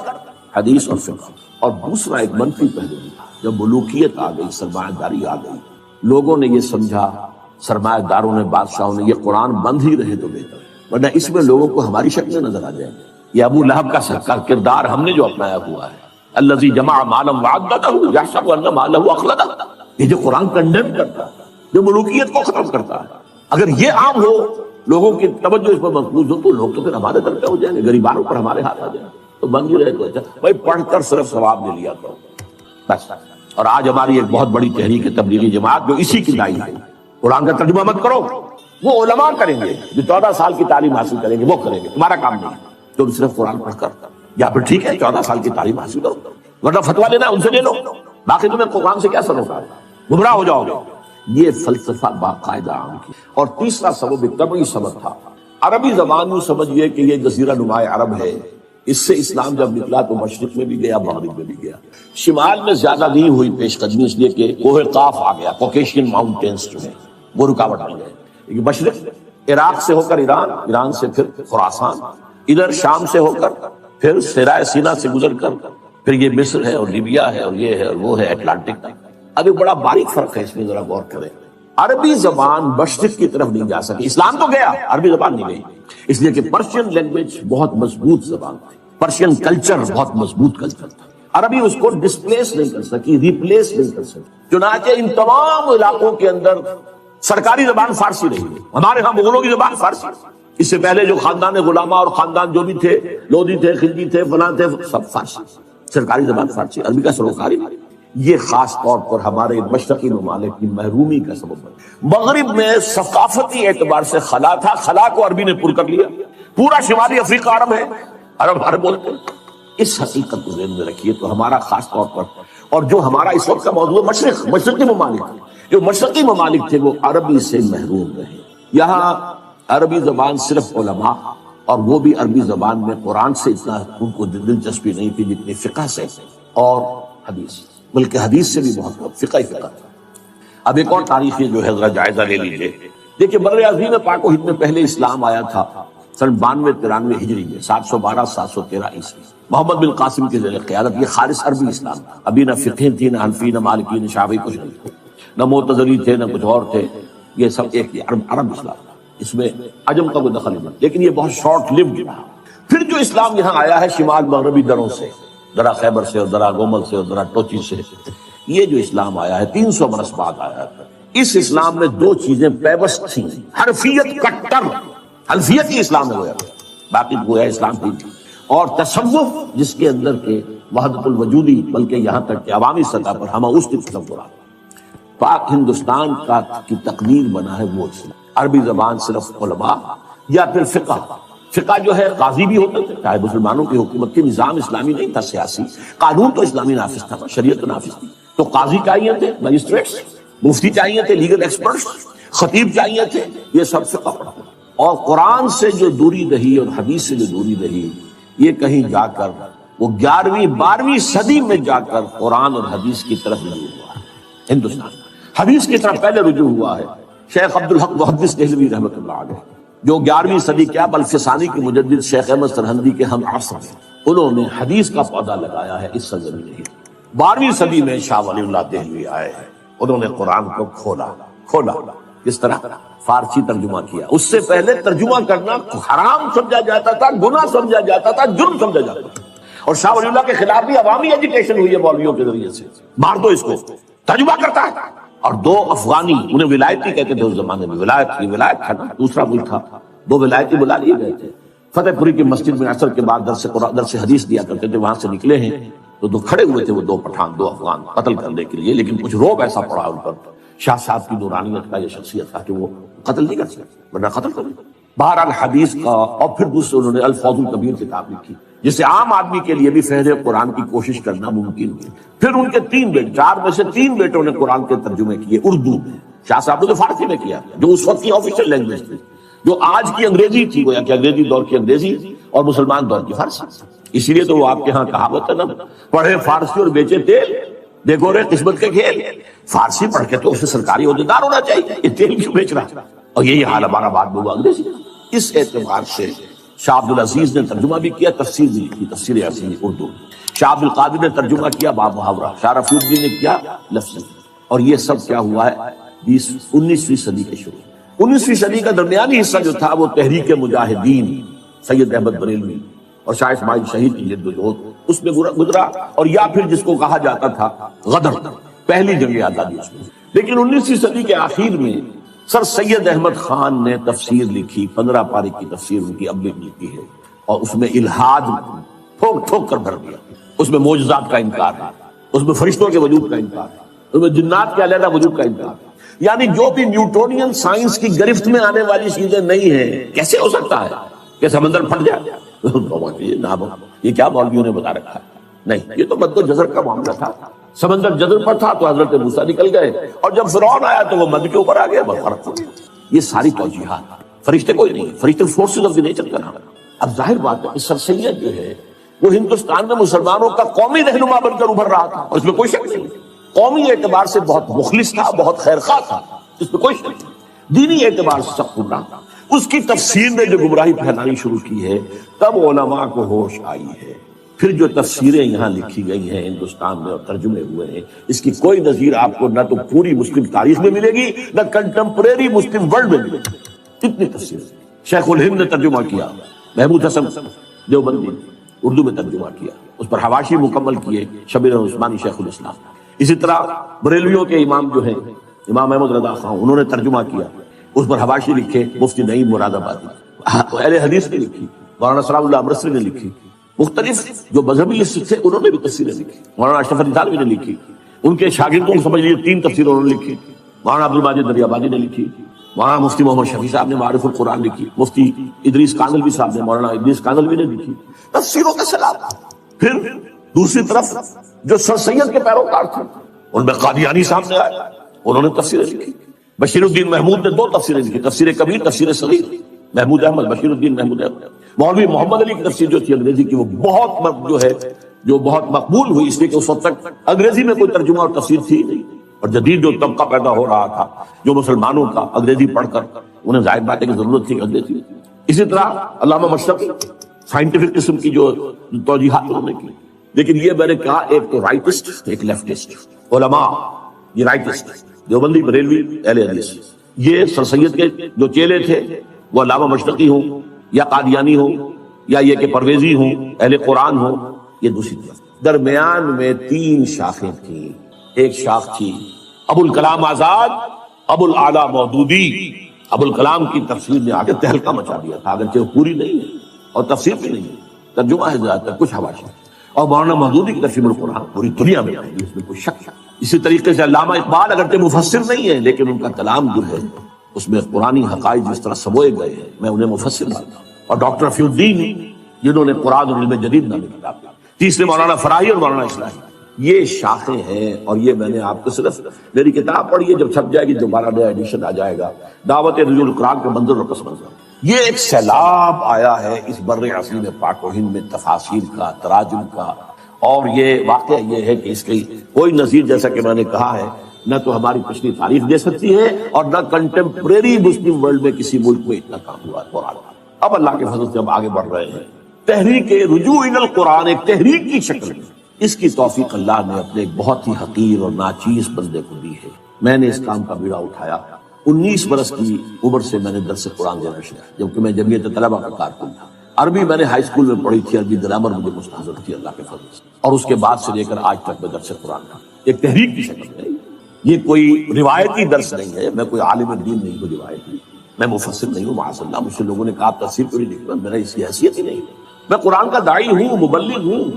حدیث اور فقہ۔ اور دوسرا ایک منفی پہلو، جب ملوکیت آ گئی، سرمایہ داری آ گئی، لوگوں نے یہ سمجھا، سرمایہ داروں نے، بادشاہوں نے، یہ قرآن بند ہی رہے تو بہتر ہے، ورنہ اس میں لوگوں کو ہماری شکلیں نظر آ جائیں گی۔ یہ ابو لہب کا کردار ہم نے جو اپنایا ہوا ہے، الذی جمع مالا وعددہ یحسب ان مالہ اخلدہ، یہ جو قرآن کنڈیم کرتا ہے، جو ملوکیت کو ختم کرتا ہے، اگر یہ عام ہو، لوگوں کی توجہ اس پر مرکوز ہو، تو لوگ تو پھر ہمارے طرف ہو جائیں گے، غریبانوں پر ہمارے ہاتھ آ جائیں گے، تو بند ہی رہے تو اچھا بھائی، پڑھ کر صرف ثواب لے لیا کرو بس۔ اور آج ہماری ایک بہت بڑی تحریک تبلیغی جماعت جو اسی کی داعی ہے، قرآن کا ترجمہ مت کرو، وہ علماء کریں گے جو 14 سال کی تعلیم حاصل کریں گے، وہ کریں گے، تمہارا کام نہیں، تم صرف قرآن پڑھ کر، یا پھر ٹھیک ہے 14 سال کی تعلیم حاصل کرو، ورنہ فتویٰ لینا ان سے لے لو، باقی تمہیں قرآن سے کیا سروکار ہے، گمراہ ہو جاؤ گے۔ یہ فلسفہ باقاعدہ عام کی۔ اور تیسرا سبب ایک طبعی سبب تھا، عربی زبان میں سمجھئے کہ یہ جزیرہ نما عرب ہے، اس سے اسلام جب نکلا تو مشرق میں بھی گیا، مغرب میں بھی گیا، شمال میں زیادہ نہیں ہوئی پیش قدمی، اس لیے کہ کوہ قاف آ گیا، کوکیشین ماؤنٹینز جو ہیں وہ رکاوٹ بن گئے، لیکن مشرق عراق سے ہو کر ایران، ایران سے پھر خراسان، ادھر شام سے ہو کر پھر صحرائے سینا سے گزر کر پھر یہ مصر ہے اور لیبیا ہے اور یہ ہے اور وہ ہے اٹلانٹک۔ اب ایک بڑا باریک فرق ہے، اس میں ذرا غور کریں، عربی زبان مشرق کی طرف نہیں جا سکی، اسلام تو گیا، عربی زبان نہیں گئی، اس لیے کہ پرشین لینگویج بہت مضبوط زبان تھی، پرشین کلچر بہت مضبوط کلچر تھا، عربی اس کو ڈسپلیس نہیں کر سکی، ریپلیس نہیں کر سکی، چنانچہ ان تمام علاقوں کے اندر سرکاری زبان فارسی رہی ہے۔ ہمارے ہاں مغلوں کی زبان فارسی، اس سے پہلے جو خاندان غلامہ اور خاندان جو بھی تھے، لودھی تھے، خلجی تھے، فلاں تھے، سب فارسی، سرکاری زبان فارسی، عربی کا سروکاری۔ یہ خاص طور پر ہمارے مشرقی ممالک کی محرومی کا سبب ہے۔ مغرب میں ثقافتی اعتبار سے خلا تھا، خلا کو عربی نے پر کر لیا، پورا شمالی افریقہ عرب ہے، عرب بولتے ہیں۔ اس حقیقت کو ذہن میں رکھیے تو ہمارا خاص طور پر، اور جو ہمارا اس وقت کا موضوع ہے مشرقی ممالک، جو مشرقی ممالک تھے وہ عربی سے محروم رہے۔ یہاں عربی زبان صرف علماء، اور وہ بھی عربی زبان میں قرآن سے اتنا ان کو دلچسپی نہیں تھی جتنی فقہ سے اور حدیث، بلکہ حدیث سے بھی بہت فقہ تھا۔ اب ایک اور تاریخی جو ہے ذرا جائزہ لے لیجیے۔ دیکھیے بر عظیم پاک و ہند میں پہلے اسلام آیا تھا سن 92-93 ہجری میں، 712-713 عیسوی، محمد بن قاسم کی زیر قیادت۔ یہ خالص عربی اسلام تھا، ابھی نہ فقہ تھی، نہ حنفی، نہ مالکی، نہ شافعی، کچھ نہیں تھا، نہ معتزلی تھے، نہ کچھ اور تھے، یہ سب ایک عرب اسلام تھا، اس میں عجم کا کوئی دخل نہیں، لیکن یہ بہت شارٹ لیوڈ رہا۔ پھر جو اسلام یہاں آیا ہے شمال مغربی دروں سے، ذرا خیبر سے اور ذرا گومل سے اور ذرا ٹوچی سے، یہ جو اسلام آیا ہے 300 برس بعد آیا ہے۔ اس اسلام میں دو چیزیں پیوست تھیں، حرفیت کٹر، حنفیت ہی اسلام میں گویا، باقی گویا اسلام تھی، اور تصوف جس کے اندر کے وحدت الوجودی، بلکہ یہاں تک کہ عوامی سطح پر ہم اس کی تصورات۔ پاک ہندوستان کا کی تقدیر بنا ہے وہ اسلام، عربی زبان صرف علماء یا پھر فقہ۔ فقہ جو ہے قاضی بھی ہوتے تھے، چاہے مسلمانوں کی حکومت کے نظام اسلامی نہیں تھا، سیاسی قانون تو اسلامی نافذ تھا، شریعت تو نافذ تھی، تو قاضی چاہیے تھے، مجسٹریٹس، مفتی چاہیے تھے، لیگل ایکسپرٹس، خطیب چاہیے تھے، یہ سب فقہ پڑھتے۔ اور قرآن سے جو دوری رہی اور حدیث سے جو دوری رہی، یہ کہیں جا کر وہ 11ویں-12ویں صدی میں جا کر قرآن اور حدیث کی طرف رجوع ہوا ہے۔ ہندوستان حدیث کی طرف پہلے رجوع ہوا ہے۔ شیخ عبدالحق محدث دہلوی رحمۃ اللہ علیہ، جو 11ویں صدی کیا بلکہ ثانی کے مجدد شیخ احمد سرہندی کے ہم عصر ہیں، انہوں نے حدیث کا پودا لگایا ہے اس سرزمین میں۔ 12ویں صدی میں شاہ ولی اللہ دہلوی آئے ہیں، انہوں نے قرآن کو کھولا۔ کس طرح؟ فارسی ترجمہ کیا۔ اس سے پہلے ترجمہ کرنا حرام سمجھا جاتا تھا، گناہ سمجھا جاتا تھا، جرم سمجھا جاتا تھا، اور شاہ ولی اللہ کے خلاف بھی عوامی ایجوکیشن ہوئی ہے مولویوں کے ذریعے سے، مار دو اس کو، ترجمہ کرتا ہے۔ اور دو افغانی، انہیں ولایتی کہتے تھے اس زمانے میں، ولایت تھا نا، دوسرا ملک تھا، دو ولایتی بلا لیے گئے تھے۔ فتح پوری کی مسجد میں عصر کے بعد درس حدیث دیا کرتے تھے، وہاں سے نکلے ہیں تو کھڑے ہوئے تھے وہ دو پٹھان، دو افغان قتل کرنے کے لیے، لیکن کچھ روب ایسا پڑا ان پر شاہ صاحب کی نورانیت کا، یہ شخصیت کا کہ وہ قتل نہیں کر سکتے ورنہ قتل کریں۔ بہرحال حدیث کا، اور پھر دوسرے انہوں نے الفوظ الکبیر کتاب لکھی جس سے عام آدمی کے لیے بھی فہم قرآن کی کوشش کرنا ممکن ہے۔ پھر ان کے 3 بیٹے، 4 میں سے 3 بیٹوں نے قرآن کے ترجمے کیے اردو میں۔ شاہ صاحب نے تو فارسی میں کیا جو اس وقت کی آفیشیل لینگویج تھی، جو آج کی انگریزی تھی، گویا کہ انگریزی دور کی انگریزی اور مسلمان دور کی فارسی۔ اسی لیے تو وہ آپ کے ہاں کہاوت ہے نا، پڑھے فارسی اور بیچے تیل، دیکھو رے قسمت کے کھیل۔ فارسی پڑھ کے تو اسے سرکاری عہدیدار ہونا چاہیے، یہ تیل کیوں بیچ رہا؟ اور یہی حال ہمارا بعد میں ہوا انگریزی۔ اس اعتبار سے شاہ عبد العزیز نے ترجمہ بھی کیا، تفسیر بھی لکھی، تفسیر یاسین اردو۔ شاہ عبد القادر نے ترجمہ کیا باب محاورہ، شاہ رفیع الدین نے کیا لفظ۔ اور یہ سب کیا ہوا ہے 19ویں صدی کے شروع۔ 19ویں صدی کا درمیانی حصہ جو تھا وہ تحریک مجاہدین سید احمد بریلوی اور شاہ اسماعیل شہید کی جدوجہد اس میں گزرا، اور یا پھر جس کو کہا جاتا تھا غدر، پہلی جنگ آزادی اس میں۔ لیکن 19ویں صدی کے آخر میں سر سید احمد خان نے تفسیر لکھی، 15 پارے کی تفسیر ان کی اب لکھی ہے، اور اس میں الہاد ٹھوک ٹھوک کر بھر دیا۔ اس میں معجزات کا انکار ہے، اس میں فرشتوں کے وجود کا انکار ہے، اس میں جنات کے علیحدہ وجود کا انکار ہے۔ یعنی جو بھی نیوٹونین سائنس کی گرفت میں آنے والی چیزیں نہیں ہیں، کیسے ہو سکتا ہے کہ سمندر پھٹ جائے؟ یہ کیا مولویوں نے بتا رکھا ہے؟ نہیں، یہ تو مد و جزر کا معاملہ تھا۔ سمندر جزر پر تھا تو حضرت موسیٰ نکل گئے، اور جب فرعون آیا تو وہ مد کے اوپر آ گیا، بس فرق ہو گیا۔ یہ ساری توجیحات، فرشتے کوئی نہیں، فرشتے فورسز آف دی نیچر کا نام۔ اب ظاہر بات ہے کہ سر سید جو ہے وہ ہندوستان میں مسلمانوں کا قومی رہنما بن کر ابھر رہا تھا، اور اس میں کوئی شک نہیں۔ قومی اعتبار سے بہت مخلص تھا، بہت خیرخواہ تھا، اس میں کوئی شک نہیں۔ دینی اعتبار سے سخت گمراہ تھا۔ اس کی تفسیر نے جو گمراہی پھیلانی شروع کی ہے، تب علماء کو ہوش آئی ہے۔ پھر جو تفسیریں یہاں لکھی گئی ہیں ہندوستان میں اور ترجمے ہوئے ہیں، اس کی کوئی نظیر آپ کو نہ تو پوری مسلم تاریخ میں ملے گی، نہ کنٹمپریری مسلم ورلڈ میں ملے گی۔ اتنی تفسیر شیخ الہند نے ترجمہ کیا، محمود حسن دیوبندی اردو میں ترجمہ کیا، اس پر حواشی مکمل کیے شبیر عثمانی شیخ الاسلام۔ اسی طرح بریلویوں کے امام جو ہیں امام احمد رضا خان، انہوں نے ترجمہ کیا، اس پر حواشی لکھے مفتی نعیم مراد آبادی۔ اہل حدیث نے لکھی، مولانا سلام اللہ امرتسری نے لکھی، مختلف جو مذہبی لسٹ تھے انہوں نے بھی تفسیریں لکھی۔ مولانا اشرف علی تھانوی نے لکھی، ان کے شاگردوں کو سمجھ لیجیے 3 تفسیریں انہوں نے لکھی۔ مولانا عبد الماجد دریابادی نے لکھی، مولانا مفتی محمد شفیع صاحب نے معارف القرآن لکھی، مفتی ادریس کانلوی صاحب نے، مولانا ادریس کانلوی نے لکھی، تفسیروں کا سیلاب۔ پھر دوسری طرف جو سر سید کے پیروکار تھے ان میں قادیانی صاحب نے آئے، انہوں نے تفسیریں لکھی۔ بشیر الدین محمود نے 2 تفسیریں لکھی، تفسیر کبیر، تفسیر صغیر۔ محمود احمد، بشیر الدین محمود احمد۔ مولوی محمد علی کی تفسیر جو تھی انگریزی کی، وہ بہت مقبول ہوئی، اس لیے کہ اس وقت تک انگریزی میں کوئی ترجمہ اور تفسیر تھی نہیں، اور جدید جو طبقہ پیدا ہو رہا تھا جو مسلمانوں کا انگریزی پڑھ کر انہیں ظاہر بات ہے کہ ضرورت تھی انگریزی۔ اسی طرح علامہ مشرقی سائنٹیفک قسم کی جو توجیحات انہوں نے کی۔ لیکن یہ میں نے کہا ایک تو رائٹسٹ، ایک لیفٹسٹ علماء، یہ رائٹسٹ دیوبندی، بریلوی، اہل حدیث، یہ سر سید کے جو چیلے تھے وہ علامہ مشرقی ہوں یا قادیانی ہوں یا یہ کہ پرویزی ہوں، اہل قرآن ہوں، یہ دوسری طرف۔ درمیان میں 3 شاخیں تھیں۔ ایک شاخ تھی ابو الکلام آزاد، ابو الاعلیٰ مودودی۔ ابو الکلام کی تفسیر نے آگے تہلکہ مچا دیا تھا، اگرچہ وہ پوری نہیں ہے اور تفسیر بھی نہیں ہے، ترجمہ ہے زیادہ تر، کچھ حواشی۔ اور مولانا مودودی کی تفسیر القرآن پوری دنیا میں آئی، اس میں کوئی شک نہیں۔ اسی طریقے سے علامہ اقبال اگرچہ مفسر نہیں ہے، لیکن ان کا کلام جو ہے اس میں قرآنی حقائق جس طرح سموئے گئے ہیں، میں انہیں مفسر مانتا ہوں۔ اور ڈاکٹر رفیع الدین جنہوں نے قرآن اور علم جدید نامی کتاب دی۔ تیسرے مولانا فراہی اور مولانا اصلاحی، یہ شاخیں ہیں۔ اور یہ میں نے آپ کو صرف میری کتاب پڑھی ہے، جب چھپ جائے گی دوبارہ نیا ایڈیشن آ جائے گا، دعوت رجوع القرآن کے منظر اور پس منظر۔ یہ ایک سیلاب آیا ہے اس بر عظیم پاک و ہند میں تفاسیر کا، تراجم کا، اور یہ واقعہ یہ ہے کہ اس کی کوئی نظیر، جیسا کہ میں نے کہا ہے، نہ تو ہماری پچھلی تاریخ دے سکتی ہے اور نہ کنٹمپریری مسلم ورلڈ میں کسی ملک میں اتنا کام ہوا ہے قرآن۔ اب اللہ کے فضل سے ہم آگے بڑھ رہے ہیں، تحریک رجوع الی القرآن ایک تحریک کی شکل میں۔ اس کی توفیق اللہ نے اپنے ایک بہت ہی حقیر اور ناچیز بندے کو دی ہے۔ میں نے اس کام کا بیڑا اٹھایا۔ 19 برس کی عمر سے میں نے درس قرآن دینا شروع کیا، جبکہ میں جمعیت طلبہ کا کارکن تھا۔ عربی میں نے ہائی اسکول میں پڑھی تھی، عربی گرامر مجھے مستحضر تھی اللہ کے فضل سے، اور اس کے بعد سے لے کر آج تک میں درس قرآن کا ایک تحریک کی شکل میں۔ یہ کوئی روایتی درس نہیں ہے، میں کوئی عالم دین نہیں ہوں روایتی، میں مفسر نہیں ہوں معاذ اللہ۔ مجھ سے لوگوں نے کہا تفسیر کیوں نہیں لکھنا، میرا اس کی حیثیت ہی نہیں ہے۔ میں قرآن کا داعی ہوں، مبلغ ہوں،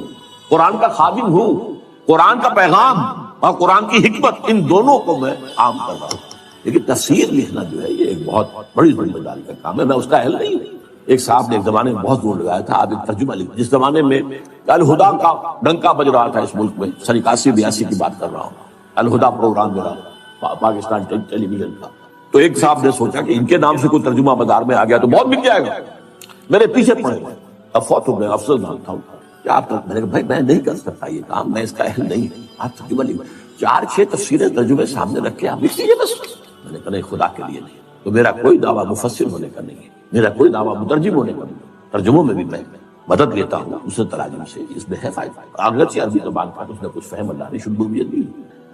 قرآن کا خادم ہوں، قرآن کا پیغام اور قرآن کی حکمت، ان دونوں کو میں عام کر رہا ہوں۔ لیکن تفسیر لکھنا جو ہے یہ ایک بہت بڑی ذمہ داری کا کام ہے، میں اس کا اہل نہیں ہوں۔ ایک صاحب نے ایک زمانے میں بہت زور لگایا تھا آپ ایک ترجمہ لکھ، جس زمانے میں الہدا کا ڈنکا بج رہا تھا اس ملک میں، سن 81-82 کی بات کر رہا ہوں، الہدا پروگرام میرا پاکستان ٹیلی ویژن کا، تو ایک صاحب نے سوچا کہ ان کے نام سے کوئی ترجمہ بازار میں آ گیا تو بہت بک جائے گا، میرے پیچھے پڑے گئے، اب فوت ہو گئے، افسر نام تھا کیا آپ، میں نے کہا بھائی میں نہیں کر سکتا یہ کام، میں اس کا اہل نہیں ہوں، آپ ترجمہ لکھ 4-6 تفسیریں ترجمے سامنے رکھ کے آپ لکھ لیجیے بس۔ میں نے کہا نہیں، خدا کے لیے نہیں، تو میرا کوئی دعویٰ مفسر ہونے کا نہیں ہے، میرا کوئی دعویٰ مترجم ہونے کا نہیں، ترجموں میں بھی میں مدد لیتا ہوں اسے تراجم سے، اس میں ہے فائدہ، اگرچہ عربی زبان کا اس نے کچھ فہم اللہ نے شمولیت دی۔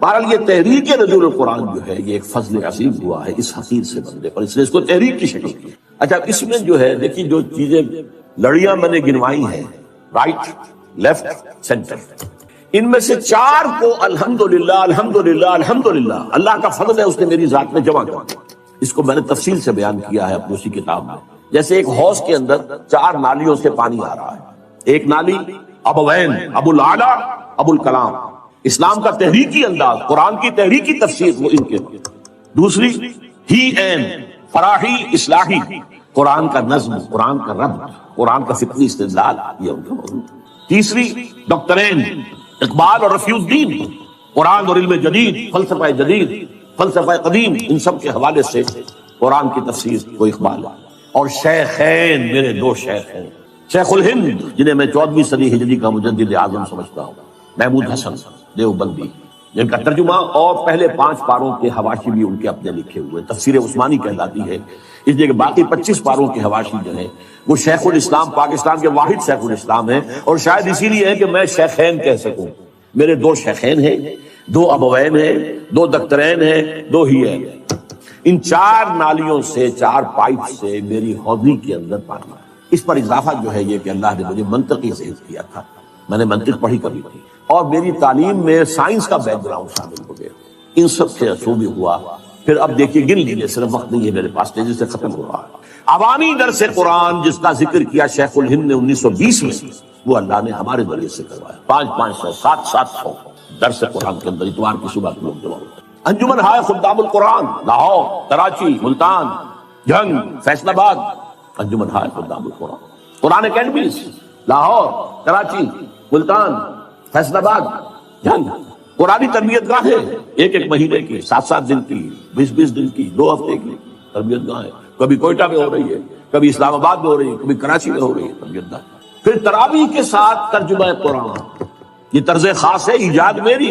بہرحال یہ تحریک نزول القرآن جو ہے یہ ایک فضل عظیم ہوا ہے اس حقیر سے بندے پر، اس نے اس کو تحریک کی شکل کی۔ اچھا اس میں جو ہے دیکھیے جو چیزیں لڑیاں میں نے گنوائی ہیں، رائٹ، لیفٹ، سینٹر، ان میں سے 4 کو الحمدللہ الحمدللہ الحمدللہ اللہ کا فضل ہے اس نے میری ذات میں جمع کر دیا۔ اس کو میں نے تفصیل سے بیان کیا ہے اپنی اسی کتاب میں، جیسے ایک حوض کے اندر 4 نالیوں سے پانی آ رہا ہے، ایک نالی ابوین، ابو الاعلی، ابو الکلام، اسلام کا تحریکی انداز، قرآن کی تحریکی تفسیر وہ ان کے، دوسری ہی این، فراحی اصلاحی، قرآن کا نظم، قرآن کا ربط، قرآن کا فکری استدلال، یہ ان کا موضوع، تیسری ڈاکٹرین، اقبال اور رفیع الدین، قرآن اور علم جدید، فلسفہ جدید، فلسفہ قدیم، ان سب کے حوالے سے قرآن کی تفسیر کو اقبال ہے۔ اور شیخین، میرے 2 شیخ ہیں، شیخ الہند جنہیں میں 14ویں صدی ہجری کا مجدد اعظم سمجھتا ہوں، محمود حسن دیوبندی، جن کا ترجمہ اور پہلے 5 پاروں کے حواشی بھی ان کے اپنے لکھے ہوئے، تفسیر عثمانی کہلاتی ہے، اس لیے کہ باقی 25 پاروں کے حواشی جو ہیں وہ شیخ الاسلام، پاکستان کے واحد شیخ الاسلام ہیں، اور شاید اسی لیے ہے کہ میں شیخین کہہ سکوں، میرے 2 شیخین ہیں، 2 ابوین ہیں، 2 دکترین ہیں، 2 ہی ہیں، ان 4 نالیوں سے، 4 پائپ سے میری حوضی کے اندر پانی ہے۔ اس پر اضافہ جو ہے یہ کہ اللہ نے مجھے منطقی ذہن کیا تھا، میں نے منطق پڑھی کبھی تھی، اور میری تعلیم میں سائنس کا بیک گراؤنڈ شامل ہو گیا، ان سب سے اثر بھی ہوا۔ پھر اب دیکھیے گن لیجیے، صرف وقت نہیں ہے میرے پاس، تیزی سے ختم ہو رہا ہے۔ عوامی درس قرآن جس کا ذکر کیا شیخ الہند نے 1920 میں، وہ اللہ نے ہمارے ذریعے سے کروایا، 500 700 درس قرآن کے اندر اتوار کی صبح کے لوگ جمع ہوتے ہیں۔ انجمن ہائے خدام القرآن، لاہور، کراچی، ملتان، جنگ، فیصل آباد، انجمن ہائے خدام القرآن، قرآن اکیڈمیز، لاہور، کراچی، ملتان، فیصل آباد، جنگ، قرآنی تربیت گاہیں، ایک مہینے کی، 7 دن کی، 20 دن کی، 2 ہفتے کی تربیت گاہیں، کبھی کوئٹہ میں ہو رہی ہے، کبھی اسلام آباد میں ہو رہی ہے، کبھی کراچی میں ہو رہی ہے تربیت گاہ۔ پھر تراویح کے ساتھ ترجمہ قرآن، یہ طرز خاص ہے، ایجاد میری،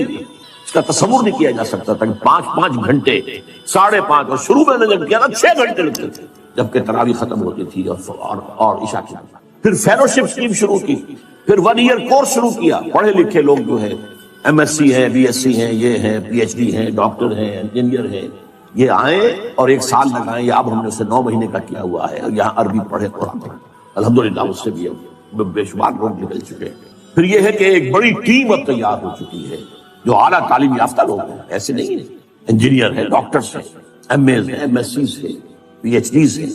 اس کا تصور نہیں کیا جا سکتا تھا کہ 5 گھنٹے، 5.5، اور شروع میں نے جب کیا نا 6 گھنٹے لگتے تھے جبکہ تراویح ختم ہوتی تھی اور عشاء کی۔ پھر فیلوشپ اسکیم شروع کی، پھر 1 ایئر کورس شروع کیا، پڑھے لکھے لوگ جو ہیں، MSc ہیں، BSc ہیں، یہ ہیں، PhD ہیں، ڈاکٹر ہیں، انجینئر ہیں، یہ آئیں اور 1 سال لگائیں، یا اب ہم نے اسے 9 مہینے کا کیا ہوا ہے، اور یہاں عربی پڑھے، قرآن پڑھے، الحمدللہ اس سے بھی بے شمار لوگ نکل چکے ہیں۔ پھر یہ ہے کہ ایک بڑی ٹیم اب تیار ہو چکی ہے جو اعلیٰ تعلیم یافتہ لوگ ہیں، ایسے نہیں ہیں، انجینئر ہیں، ڈاکٹرز ہیں، MAs ہیں، MSCs ہیں، PhDs ہیں،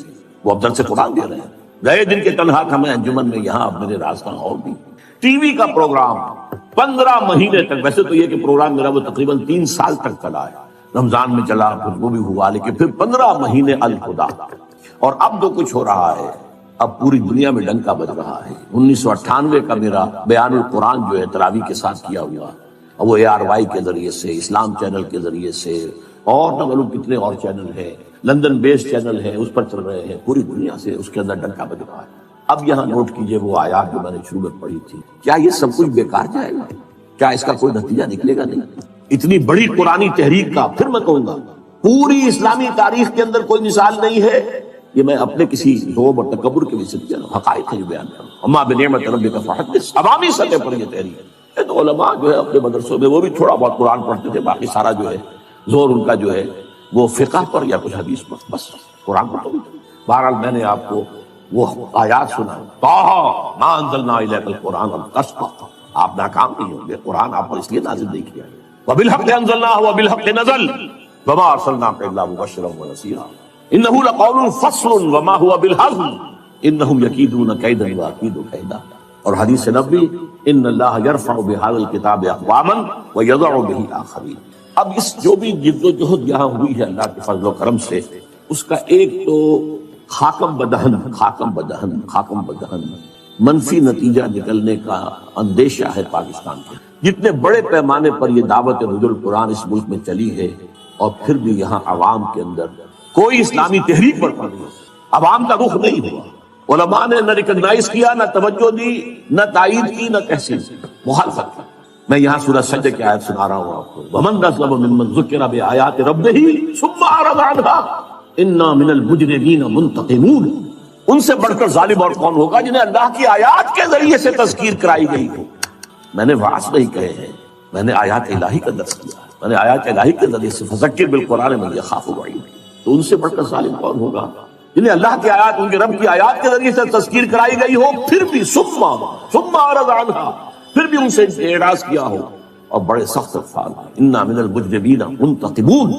وہ اب درس قرآن دے رہے ہیں۔ گئے دن کے تنہا تھا میں انجمن میں، یہاں اب میرے راستہ اور بھی ٹی وی کا پروگرام 15 مہینے تک، ویسے تو یہ کہ پروگرام میرا وہ تقریباً 3 سال تک چلا ہے، رمضان میں چلا، پھر وہ بھی ہوا، لیکن پھر 15 مہینے الخدا، اور اب جو کچھ ہو رہا ہے اب پوری دنیا میں ڈنکا بج رہا ہے۔ 1998 کا میرا بیان القرآن جو ہے تراویح کے ساتھ کیا ہوا، وہ ARY کے ذریعے سے، اسلام چینل کے ذریعے سے، اور نہ معلوم کتنے اور چینل ہیں، لندن بیس چینل ہے، اس پر چل رہے ہیں، پوری دنیا سے اس کے اندر ڈنکا بج رہا ہے۔ اب یہاں نوٹ کیجئے وہ آیات جو میں نے شروع میں پڑھی تھی، کیا یہ سب کچھ بیکار جائے گا؟ کیا اس کا کوئی نتیجہ نکلے گا؟ نہیں۔ اتنی بڑی قرآنی تحریک کا، پھر میں کہوں گا پوری اسلامی تاریخ کے اندر کوئی مثال نہیں ہے، یہ میں اپنے کسی ذوب اور تکبر کے وجہ سے حقائق ہے جو بیان کر رہا ہوں۔ اما بنعمت ربک فحدث، عوامی سطح پر یہ تحریک ہے، تو علماء جو ہے اپنے مدرسوں میں وہ بھی تھوڑا بہت قرآن پڑھتے تھے، باقی سارا جو ہے زور ان کا جو ہے وہ فقہ پر یا کچھ حدیث پر، بس قرآن پر تو نہیں۔ بہرحال میں نے آپ کو وہ آیات سنا، طٰہٰ مَا أَنزَلْنَا إِلَيْكَ الْقُرْآنَ لِتَشْقَىٰ، آپ ناکام نہیں ہوں گے، قرآن آپ پر اس لیے نازل نہیں کیا ہے، وَبِالْحَقِّ أَنزَلْنَاهُ وَبِالْحَقِّ نَزَلَ وَمَا أَرْسَلْنَاكَ إِلَّا مُبَشِّرًا وَنَذِيرًا إِنَّهُ لَقَوْلٌ فَصْلٌ وَمَا هُوَ بِالْهَزْلِ إِنَّهُمْ يَكِيدُونَ كَيْدًا وَأَكِيدُ كَيْدًا۔ اور حدیث نبوی ان اللہ یرفع بہذا الکتاب اقواما ویضع بہ آخرین. اب اس جو بھی جد و جہد یہاں ہوئی ہے اللہ کے فضل و کرم سے، اس کا ایک تو خاکم بدہن منفی نتیجہ نکلنے کا اندیشہ ہے پاکستان کے. جتنے بڑے پیمانے پر یہ دعوت نزول قرآن اس ملک میں چلی ہے، اور پھر بھی یہاں عوام کے اندر کوئی اسلامی تحریک برپا نہیں، عوام کا رخ نہیں ہوا. علماء نے نہ ریکگنائز کیا، نہ توجہ دی، نہ تائید کی، نہ تحسین کی، مخالفت کی. میں یہاں سورہ سجدہ کی آیت سنا رہا ہوں آپ کو. وَمَنْ أَظْلَمُ مِمَّنْ ذُكِّرَ بِآيَاتِ رَبِّهِ ثُمَّ أَعْرَضَ عَنْهَا إِنَّا مِنَ الْمُجْرِمِينَ مُنْتَقِمُونَ. ان سے بڑھ کر ظالم اور کون ہوگا جنہیں اللہ کی آیات کے ذریعے سے تذکیر کرائی گئی ہو. میں نے وعظ نہیں کہے ہیں، میں نے آیات الہی کا درس کیا ہے. میں نے آیات الہی کے ذریعے سے فذکر بالقرآن من یخاف وعید. تو ان سے بڑھ کر ظالم کون ہوگا جنہیں اللہ کی آیات، ان کے رب کی آیات کے ذریعے سے تذکیر کرائی گئی ہو، پھر بھی ثم اعرض عنہا، پھر بھی ان سے اعراض کیا ہو. اور بڑے سخت الفاظ، انا من المجرمین منتقمون.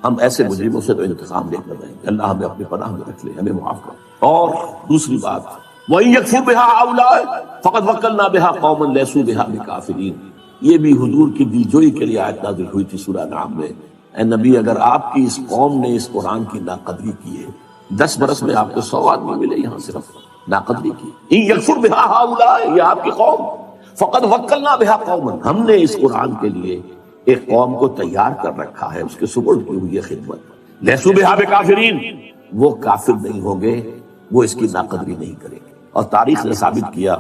ہم ایسے مجرموں سے تو انتقام لے کر رہے ہیں. اللہ ہمیں اپنی پناہ میں رکھ لے، ہمیں معاف کر. اور دوسری بات، وَإِن يَكْفُرْ بِهَا هَؤُلَاءِ فَقَدْ وَكَّلْنَا بِهَا قَوْمًا لَيْسُوا بِهَا بِكَافِرِينَ. یہ بھی حضور کی دلجوئی کے لیے آیت نازل ہوئی تھی سورہ انعام میں. اے نبی، اگر آپ کی اس قوم نے اس قرآن کی ناقدری کی ہے، 10 برس میں آپ کو 100 آدمی ملے یہاں صرف ناقدری کی. إِن يَكْفُرْ بِهَا هَؤُلَاءِ، یہ آپ کی قوم. فَقَدْ وَكَّلْنَا بِهَا قَوْمًا، ہم نے اس قرآن کے لیے ایک قوم کو تیار کر رکھا ہے، اس کے سپرد کی ہوئی ہے خدمت. لَيْسُوا بِهَا بِكَافِرِينَ، وہ کافر نہیں ہوں گے، وہ اس کی ناقدری نہیں کریں گے. اور تاریخ نے ثابت کیا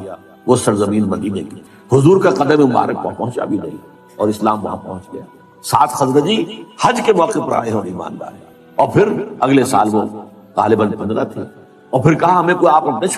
وہ سرزمین مدینے کی حضور کا قدم مبارک پہنچا بھی نہیں، اور اسلام وہاں پہنچ گیا. 7 خزرجی حج کے موقع پر آئے اور ایمان لائے، اور پھر اگلے سال وہ غالباً 15 تھے. اور پھر کہا ہمیں کوئی آپ اپنے